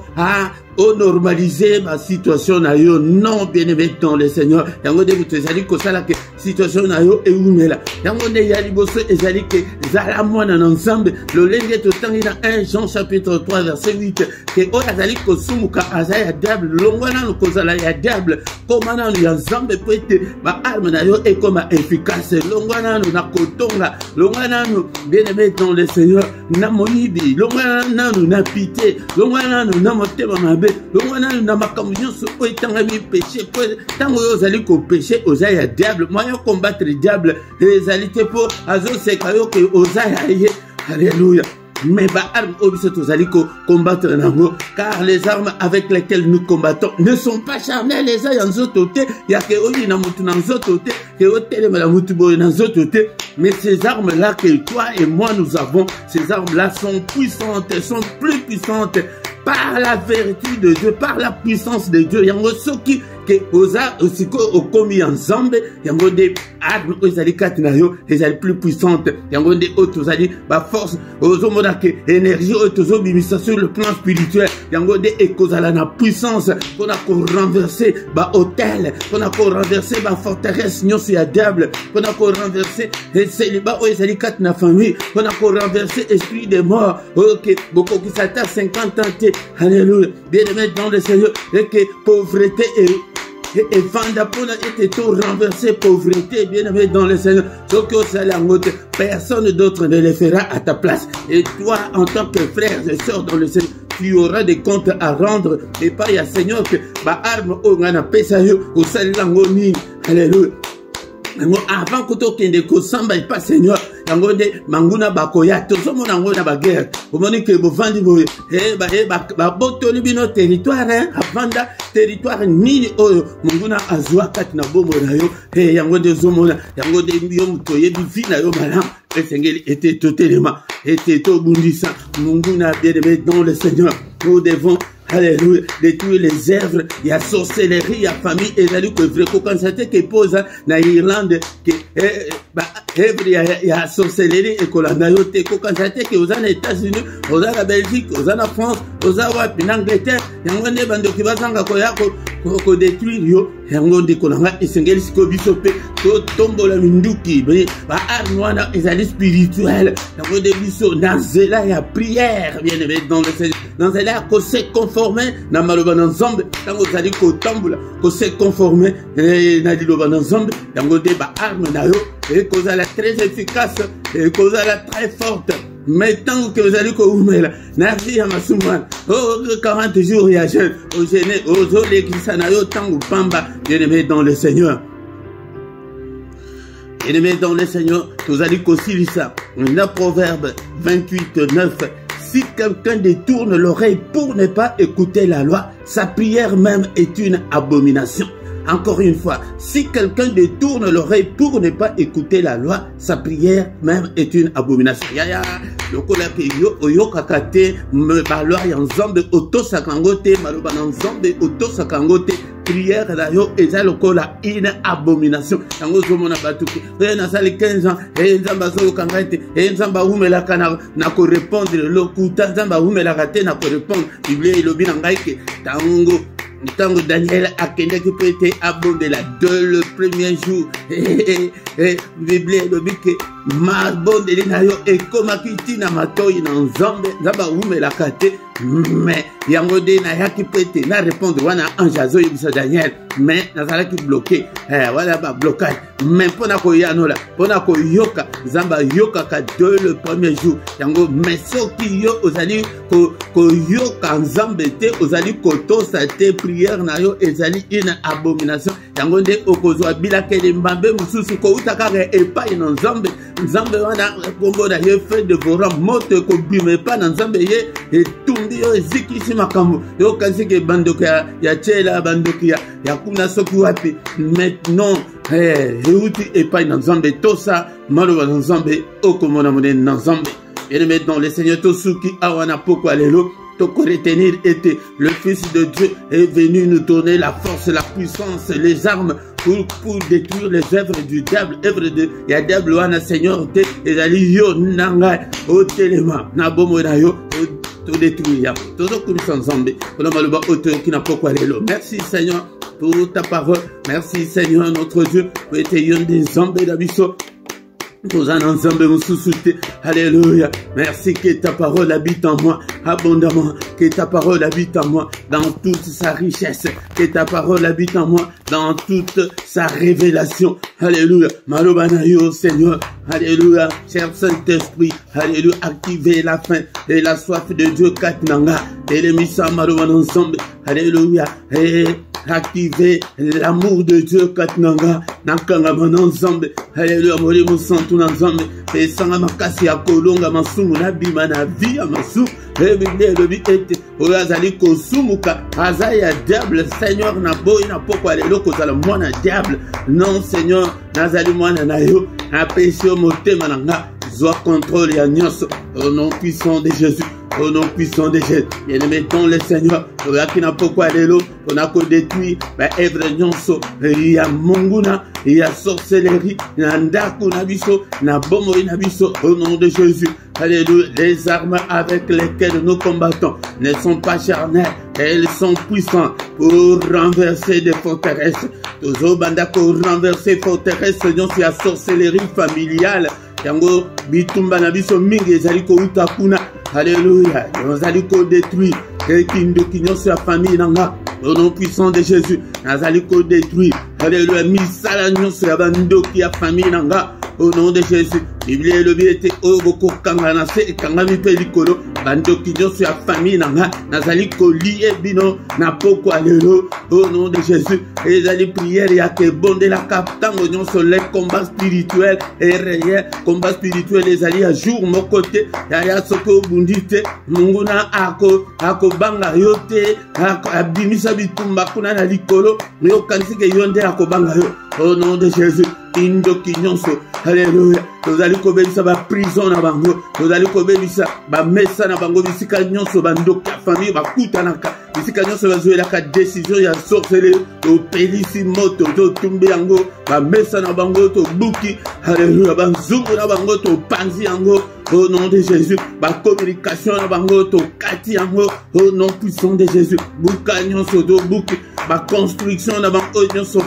normaliser ma situation na yo non bien aimé dans le Seigneur. Yango de butezali ko sala ke situation na yo eumela. Yango ne yali boso ezali ke zala mwana na ensemble le lenge to tangi na 1 Jean chapitre 3 verset 8 ke o azali ko sumuka azaya diable longwana no ko zala ya diable komana no ya nzambe pete ba arme na yo e koma efficace longwana no na kotonga longwana no bien aimé dans le Seigneur na moyibi longwana no na pité longwana no na motema mabe longwana no na makambo nyonso o etanga mi péché tango yo zali ko péché ozaya diable moyen combattre diable ezali te po azo seka yo ke ozaya ye alléluia. Mais ba arme obiso tozali ko combattre nango car les armes avec lesquelles nous combattons ne sont pas charnelles les ayants nzoto te ya ke oyi na mutu na nzoto te ke otelema la mutu boye na nzoto te mais ces armes là que toi et moi nous avons ces armes là sont puissantes, sont plus puissantes par la vertu de Dieu, par la puissance de Dieu. Yango soki ke oza osiko okomi ensemble yango de arme ozali katina yo ezali plus puissante yango de otozali ba force ozomona ke énergie otozobimisa sur le plan spirituel yango de ekozala na puissance pona ko renverser ba hôtel pona ko renverser ba forteresse nyonso ya diable pona ko renverser célibat ezali katina famille pona ko renverser esprit de mort OK beaucoup qui s'attend 50 ans. Alléluia. Bien aimé dans le Seigneur et que pauvreté et vanda pour être tout renversé pauvreté bien aimé dans le Seigneur ce que personne d'autre ne le fera à ta place et toi en tant que frère et soeur dans le Seigneur tu auras des comptes à rendre et pas ya Seigneur que ba arme o ngana pesa yo o salango ni alléluia. Avant que tu aies des samba et pas Seigneur, yango de manguna bakoya tozo mona ngona ba guerre. Omoni ke bo vandi bo ba botoli bino territoire avanda territoire nini oyo manguna azwa kati na bombo na yo. Yango de zomona yango de yo mutoye bivina yo malam. Esengeli était totalement était to bundisa manguna bien aimé dans le Seigneur. Nous devons alléluia, détruire les œuvres, il y a sorcellerie, il y a famille, et il y a pose na Irlande, il y a sorcellerie, et aux États-Unis, aux la Belgique, aux la France, aux en Angleterre, il y a un détruire yango ndeko nanga esengeli siko biso pe to tombola minduki ba armoana ezali spirituel yango de biso na nzela ya prière bien aimé dans le Seigneur dans nzela ko se conformer na maloba na Nzambe tango zali ko tambola ko se conformer na liloba na Nzambe yango de ba arme na yo et cause la très efficace et cause la très forte. Mais tant que vous allez koumela na vie ya masumana 40 jours ya jeûne au jeûner aux autres l'église na yo tango pamba bien-aimé dans le Seigneur. Bien-aimé dans le Seigneur, vous allez kousili ça. Le Proverbe 28:9. Si quelqu'un détourne l'oreille pour ne pas écouter la loi, sa prière même est une abomination. Encore une fois, si quelqu'un détourne l'oreille pour ne pas écouter la loi, sa prière même est une abomination. Yaya, lokola pe yo oyo kakate me balwa ya Nzambe auto sakangote maloba na Nzambe auto sakangote prière la yo eza lokola une abomination. Yango zomona batuki na sali 15 ans et Nzamba zo kangate et Nzamba umela kana na ko répondre lokuta Nzamba umela kate na ko répondre Bible ilobi na ngai ke tango Daniel a kende qui peut être abondé là de le premier jour Bible ilobi ke ma bonde na yo e koma kiti na matoi na Nzambe Nzamba umela kate mais yango de na yaki pete na répondre wana anjazo yebisa Daniel mais nazala ki bloqué voilà ba blocage mais pona ko yanola pona ko yoka Nzamba yoka ka de le premier jour yango mais soki yo ozali ko yoka Nzambe te ozali ko tosa te prière na yo ezali une abomination yango de okozwa bilaka de mbambe mususu ko utaka epai na Nzambe Nzambe wana kombo na ye fait de vora moto ko bime pa na Nzambe ye etumbi yo ezikisi makambo yo kanisi ke bandoki ya chela bandoki ya kuna soki wapi maintenant euti epai na Nzambe tosa maloba na Nzambe okomona monene na Nzambe et maintenant le Seigneur tosuki awana poko alelo toko retenir était le Fils de Dieu est venu nous donner la force, la puissance, les armes pour détruire les œuvres du diable, œuvres de ya diable wana Seigneur te ezali yo nanga o telema na bomo na yo to détruire todo kumisa Nzambe ona maloba auteur qui n'a pas lelo. Merci Seigneur pour ta parole, merci Seigneur notre Dieu pour être yon des Nzambe d'abiso. Alléluia. Merci que ta parole habite en moi abondamment. Que ta parole habite en moi dans toute sa richesse. Que ta parole habite en moi dans toute sa révélation. Alléluia. Malobanayo Seigneur. Alléluia. Cher Saint-Esprit. Alléluia. Activez la faim et la soif de Dieu. Katnanga. Et les missa malobana ensemble. Alléluia. Et activer l'amour de Dieu katnanga nakanga manzambe haleluya muri musantu nanzambe pesanga makasi ya kolonga masumu na bima na vie ya masu Bible lobi ete oyazali kosumuka azaya diable Seigneur na boy na poko lelo kozala mwana diable non Seigneur nazali mwana na yo na péché motema nanga zwa contrôle ya nyonso au nom puissant de Jésus. Au nom puissant de Jésus, bien-aimé dans le Seigneur, qui n'a pas quoi l'élo, on a détruit, œuvre nyonso, il y a monguna, il y a sorcellerie, il y a ndaku nabiso, na bomo nabiso, au nom de Jésus. Alléluia, les armes avec lesquelles nous combattons ne sont pas charnelles, elles sont puissantes pour renverser des forteresses. Toujours banda pour renverser forteresses, non c'est la sorcellerie familiale. Yango bitumba na biso mingi ezali ko uta kuna. Alléluia. Nazali ko détruit kindo kinyo sur la famille nanga. Au nom puissant de Jésus, nazali ko détruit. Alléluia. Misala nyo sur la bando ki ya famille nanga. Au nom de Jésus. Bible le biete oboko kanga na se kanga mi pelikolo bando kinyo sur la famille nanga. Nazali ko lié bino na poko alelo. Au nom de Jésus. Ezali prière ya ke bonde la kaptango nyo sur les combats spirituels et réels. Combat spirituel les alliés à jour mon côté ya soko bundite munguna ako banga yote abimisa bitumba kuna na likolo yo kanisike yonde ako banga yo au nom de Jésus indo kinyonso alléluia tozali kobelisa ba prison na bango tozali kobelisa ba mesa na bango bisika nyonso bandoka famille bakutanaka bisika nyonso bazoelaka décision ya sorcellerie to pelisi moto to tumbi yango ba mesa na bango to buki alléluia banzungu na bango to panzi yango au nom de Jésus ba communication na bango to kati yango au nom puissant de Jésus buka nyonso to buki ba construction na bango nyonso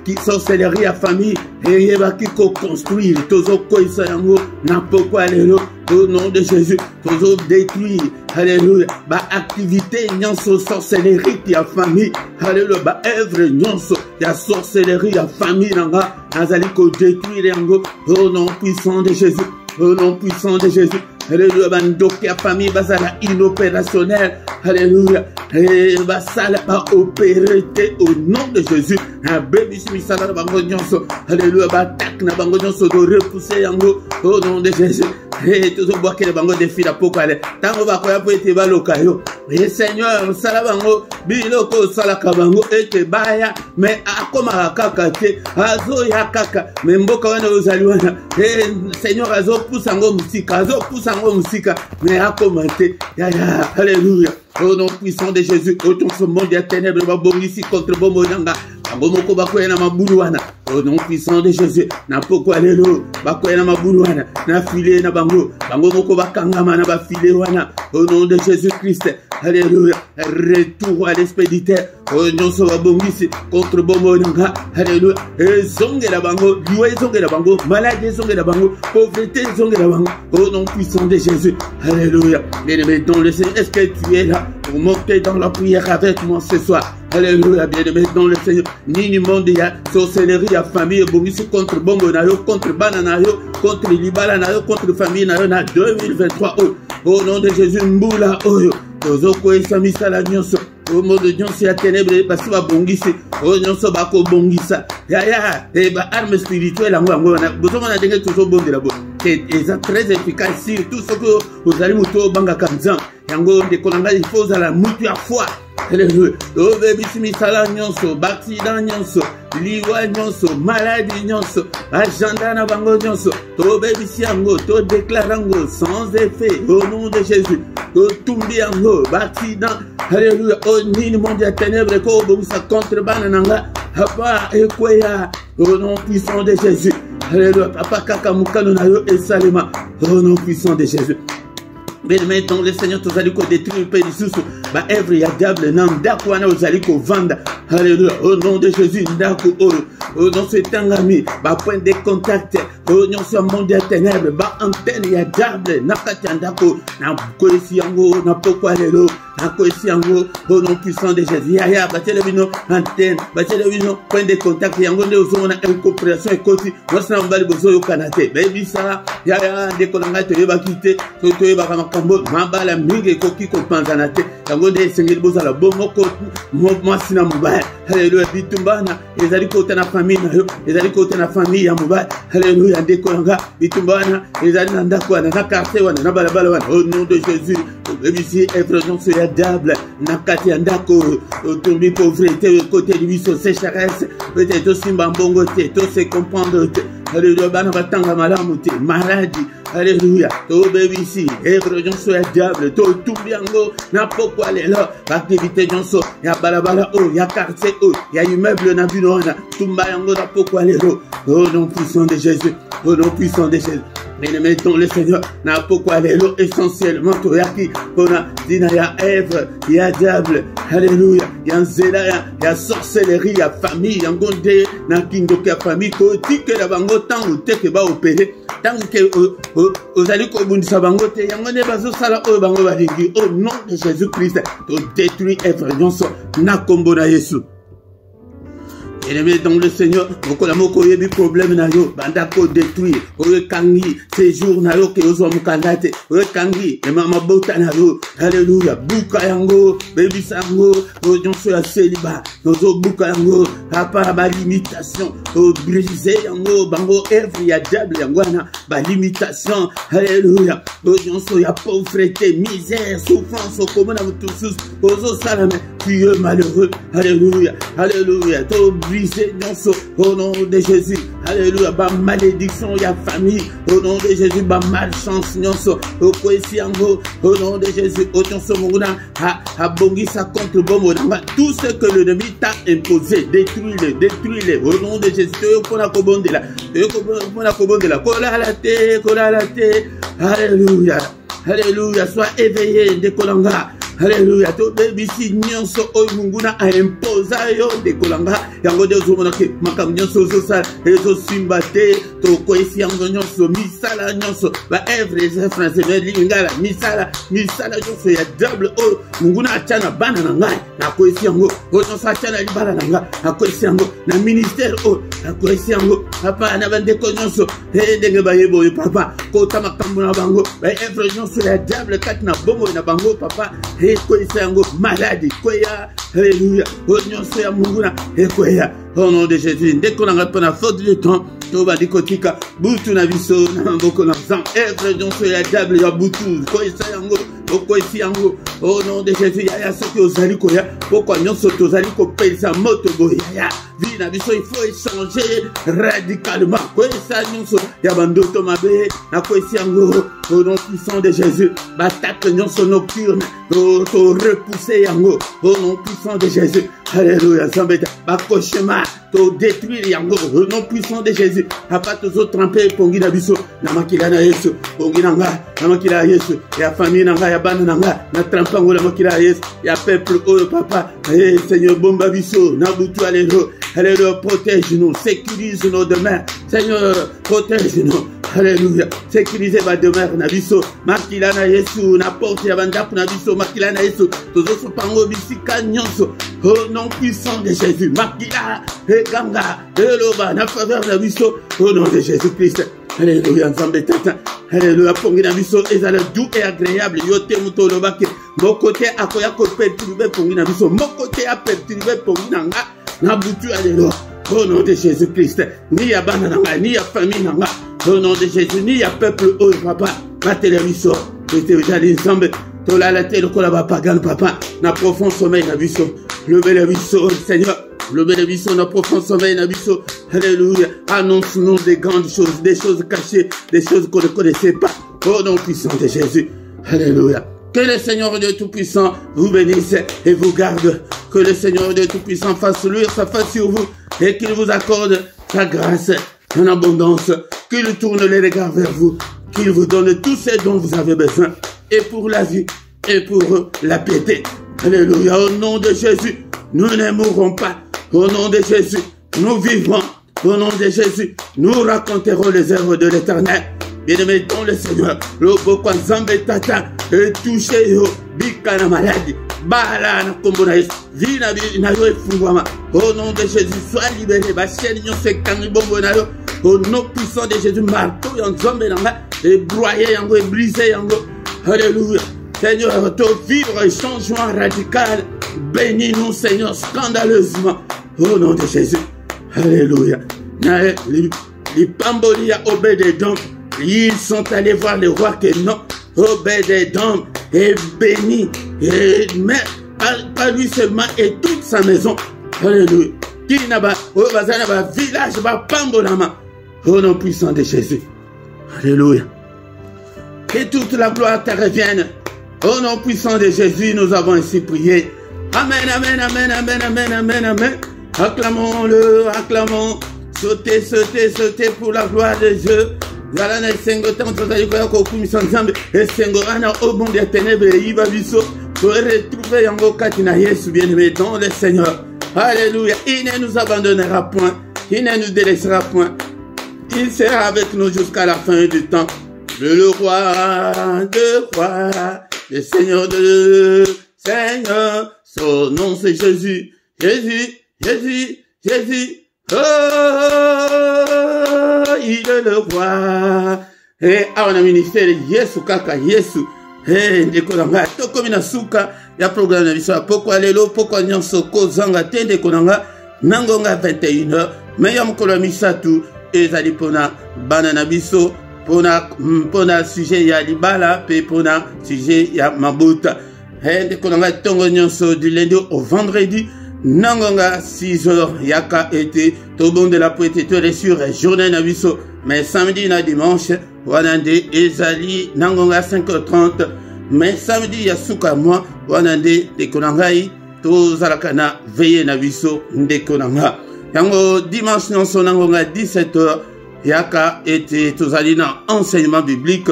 qui sorcellerie ya famille et ba ki ko construire tozo koisa yango na pokwa lelo au nom de Jésus tozo détruire alléluia ba activité nyonso sorcellerie ya famille alléluia ba œuvre nyonso ya sorcellerie ya famille nanga azali ko détruire yango au nom puissant de Jésus, au nom puissant de Jésus. Alléluia, bandoki ya famille basala inopérationnel. Alléluia, et basala ba opérer au nom de Jésus. Un bébé misala na bango nyonso. Alléluia, ba attaque na bango nyonso do repousser yango au nom de Jésus. Et tout bois que les bango défi la pokale. Tango ba koya po ete ba lokayo. Et Seigneur, sala bango biloko sala kabango ete baya mais akoma kaka te azo ya kaka mais mboka wana ozali wana. Et Seigneur azo poussa ngo musika, azo poussa ngo musika mais akoma te. Ya alléluia. Au nom puissant de Jésus, autant ce monde des ténèbres va bomber ici contre Bomonanga. Abomoko bakoya na mabuluana. Au nom puissant de Jésus, na poko alelo, bakoya na mabuluana, na filé na bango, bango moko bakangama na ba filé wana. Au nom de Jésus-Christ, alléluia. Retour à l'expéditeur. Au nom so babongisi contre Bomonanga. Alléluia. Et zonge la bango, liwa zonge la bango, maladie zonge la bango, pauvreté zonge la bango. Au nom puissant de Jésus, alléluia. Bien-aimé dans le Seigneur, est-ce que tu es là pour monter dans la prière avec moi ce soir? Alléluia, bien-aimé dans le Seigneur. Ni monde ya sorcellerie ya famille bongisi contre bongo nayo, contre banana yo, contre libala nayo, contre famille nayo na 2023 au nom de Jésus mbula oyo. Tozoko esamisa la nyonso. Au nom de nyonso ya ténèbres basi ba bongisi. O nyonso bako bongisa. Ya et ba arme spirituelle ngo ngo na bozomo na ndenge toujours bon de la bonne. C'est très efficace sur tout ce que vous allez muto banga kanzan. Yango de kolanga il faut à la mutu à foi. Alléluia. O bebi simisala nyonso, accident nyonso, liwa nyonso, maladie nyonso, agenda na bango nyonso. To bebi siango, to déclarango sans effet au nom de Jésus. To tumbi yango, accident. Alléluia. O nini monde ya ténèbres ko bongisa contre bananga. Papa ekweya au nom puissant de Jésus. Alléluia. Papa kaka mukano na yo esalema au nom puissant de Jésus. Mais maintenant le Seigneur tous allez détruire pays sous ba œuvre ya diable ndako wana ozali ko vanda. Alléluia. Au nom de Jésus ndako au nom de tangami ba point de contact au nom de monde des ténèbres ba antenne ya diable nakati ndako na koisi yango na pokwa lelo na koisi yango au nom puissant de Jésus. Ya ba televino antenne ba televino point de contact yango nde ozona incompréhension ekoti wasna mbali bozo yo kanate baby ça ya de kolanga te ba kite to ba kambo mabala mingi koki ko panzana te yango nde sengeli bozala bomoko mwasi na mobile. Alléluia. Bitumbana ezali kota na famille na yo, ezali kota na famille ya mobile. Alléluia. Ndekolanga bitumbana ezali na ndako wana na quartier wana na balabala wana au nom de Jésus. Bébisi effraction sur la diable na kati ya ndako tombi pauvreté côté de biso sécheresse peut-être aussi mbongo te to se comprendre te. Alléluia. Bana batanga malamu te maladie. Alléluia. To bébisi effraction sur la diable to tumbiango na poko alelo activité nyonso ya balabala ya quartier ya immeuble na bino wana tumba yango na poko alelo au nom puissant de Jésus, au nom puissant de Jésus. Mais mettons le Seigneur na poko alelo essentiellement to yaki pona dina ya Ève ya diable. Alléluia. Ya nzela ya sorcellerie ya famille yango nde na kindoki ya famille ko tikela bango tango teke ba opérer tango ke ozali ko bundisa bango te yango ne bazo sala oyo bango balingi au nom de Jésus-Christ to détruire Ève nyonso na kombo na Yesu. Et dans le Seigneur, moko yebi problème na yo, banda ko détruire, oye kangi, séjour na yo ke ozo mukandate, oye kangi, e mama bota na yo, alléluia, buka yango, baby sango, ojon so ya célibat, ozo buka yango, papa ba limitation, o briser yango, bango œuvre ya diable yango na, ba limitation, alléluia, ojon so ya pauvreté, misère, souffrance, o komona mutusus, ozo salame, tu es malheureux, alléluia, alléluia, to briser nyonso au nom de Jésus. Alléluia. Ba malédiction ya famille au nom de Jésus. Ba malchance nyonso au kwesi yango au nom de Jésus. Au nyonso monguna a bongisa contre bomo. Tout ce que l'ennemi t'a imposé, détruis-le au nom de Jésus. Kola kobondela. Kola kobondela. Kola la te. Alléluia. Alléluia. Sois éveillé de kolanga. Alléluia. To bebisi nyonso oyo munguna a imposa yo dekolanga. Yango de zo monake makam nyonso zo sala ezo simba te to koisi yango nyonso misala nyonso ba evre français lingala misala nyonso ya double oyo munguna achana bana na ngai na koisi yango oyo sa achana libala na ngai na koisi yango na ministère oyo na koisi yango papa na bandeko nyonso ndenge bayebo papa kota makambo na bango ba evre nyonso ya double kati na bongo na bango papa koisi yango maladi koya. Alléluia. Oyo nyonso ya munguna koya. Au nom de Jésus, dès qu'on a pas faute de temps, tout va dire kotika, butu na biso, na mboko na sang, evre nyonso ya diable ya butu, koisa yango, koisi yango, au nom de Jésus, ya soki ozali koya, pourquoi nyonso tozali kopesa moto boya, vie na biso, il faut échanger radicalement, koisa nyonso, ya bandoto mabe, na koisi yango, au nom puissant de Jésus, batak nyonso nocturne, to repousser yango, au nom puissant de Jésus, alléluia, zambeta, ba cauchemar, to détruire yango, au nom puissant de Jésus, papa tozo tremper pongi na biso, na makila na Yesu, pongi nanga, na makila Yesu, ya famille nanga, ya bana nanga, na trempango na makila Yesu, ya peuple oyo papa, Seigneur bomba biso, na butu alléluia, alléluia, protège-nous, sécurise nos demeures, Seigneur, protège-nous. Alléluia. Sécuriser ma demeure na biso. Makila na Yesu. Na porte ya bandaku na biso. Makila na Yesu. Tozo sopango bisika nyonso. Au nom puissant de Jésus. Makila. Ganga. Eloba. Na faveur na biso. Au nom de Jésus-Christ. Alléluia. Nzambe tata. Alléluia. Pongi na biso. Ezala doux et agréable. Yote muto lobake. Mon côté akoya ko perturber pongi na biso. Mon côté a perturber pongi na nga. Na butu alléluia. Au nom de Jésus-Christ. Ni ya bana nanga. Ni ya famille nanga. Au nom de Jésus, ni ya peuple oyo papa, ma télévision, c'était jali nzambe, tola la télé kola ba pagan papa, na profond sommeil na biso, levez le biso, Seigneur, levez le biso, na profond sommeil na biso, alléluia, annonce-nous des grandes choses, des choses cachées, des choses qu'on ne connaissait pas, au nom puissant de Jésus, alléluia. Que le Seigneur Dieu Tout-Puissant vous bénisse et vous garde, que le Seigneur Dieu Tout-Puissant fasse luire sa face sur vous et qu'il vous accorde sa grâce en abondance, qu'il tourne les regards vers vous, qu'il vous donne tout ce dont vous avez besoin, et pour la vie, et pour la piété. Alléluia, au nom de Jésus, nous ne mourrons pas. Au nom de Jésus, nous vivrons. Au nom de Jésus, nous raconterons les œuvres de l'Éternel. Bien-aimés dans le Seigneur, le Bokwa Nzambe Tata est touché, bika na maladie, bala na kombo na Yesu, vie na yo efungwama. Au nom de Jésus, sois libéré, ba chaîne nyon se kangi bombo na yo. Au nom puissant de Jésus, marteau yon Nzambe nanga, et broyé yango, et brisé yango. Alléluia. Seigneur, ton vivre un changement radical. Bénis-nous, Seigneur, scandaleusement. Au nom de Jésus. Alléluia. Les Pambolia Obédédom, ils sont allés voir le roi que non. Obédédom est béni. Et mais pas lui seulement et toute sa maison. Alléluia. Qui n'a pas, au village, Pambolama. Au nom puissant de Jésus. Alléluia. Que toute la gloire te revienne. Au nom puissant de Jésus, nous avons ainsi prié. Amen, amen, amen, amen, amen, amen, amen. Acclamons-le, acclamons. Sautez, sautez, sautez pour la gloire de Dieu. Voilà, na sengo tanto za yuko yako kumisa nzambe. Sengo ana au monde des ténèbres iba biso. Pour retrouver yango kati na Yesu bien-aimé dans le Seigneur. Alléluia. Il ne nous abandonnera point. Il ne nous délaissera point. Il sera avec nous jusqu'à la fin du temps. Le roi de roi, le Seigneur de Seigneur, son nom c'est Jésus, Jésus, Jésus, Jésus. Oh, il est le roi. Et on a ministère Yesu kaka Yesu. Eh, ndekolanga toko mina suka ya programme na biso poko lelo poko nyonso kozanga tende konanga nangonga 21h meya mokolo misatu ezali pona bana na biso pona sujet ya libala pe pona sujet ya mabuta ndekolanga tongo nyonso du lundi au vendredi nangonga 6h yaka ete tobon de la poété sur journée na biso mais samedi na dimanche wanande ezali nangonga 5h30 mais samedi ya suka moi wanande dekonangai tozalaka na veille na biso ndekonanga yango dimanche nyonso nangonga 17h yaka ete tozali na enseignement biblique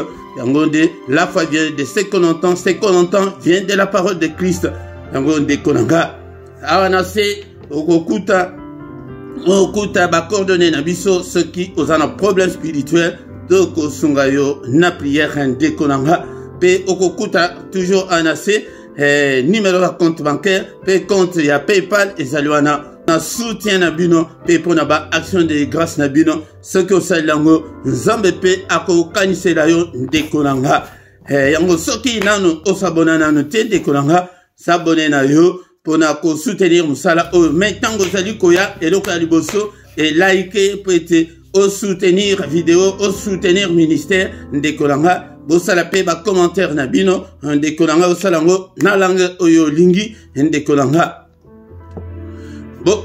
La foi vient de ce qu'on entend vient de la parole de Christ. Okuta ba coordonner na biso ceux qui ont un problème spirituel donc sungayo na prière de konanga pe okuta toujours anase numéro de compte bancaire pe compte ya PayPal et zalwana na soutien na bino pe pona ba action de grâce na bino ceux qui osalango nzambe pe akokanisela yo de konanga yango soki nanu osabona nanu te de konanga s'abonner na yo pour soutenir Moussala. Maintenant, vous allez koya et le kaliboso et liker pour soutenir vidéo, soutenir ministère de Kolanga. Vous allez payer ba commentaire na bino de Kolanga au salango na langue oyo lingi de Kolanga. Vous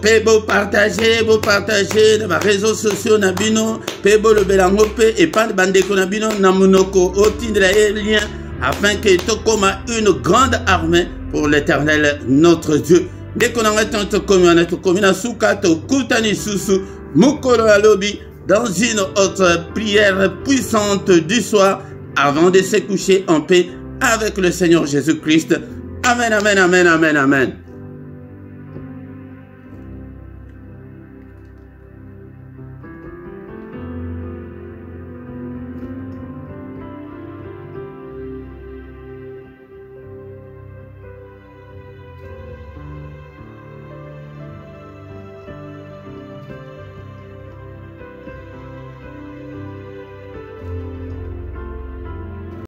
partagez dans les réseaux sociaux na bino, pebo le belango pe et pas de bande konabino na monoko au tindra lien afin que tokoma une grande armée pour l'Éternel notre Dieu. Dès qu'on a tant commune souka to kutani susu mukolo alobi dans une autre prière puissante du soir avant de se coucher en paix avec le Seigneur Jésus-Christ. Amen, amen, amen, amen, amen.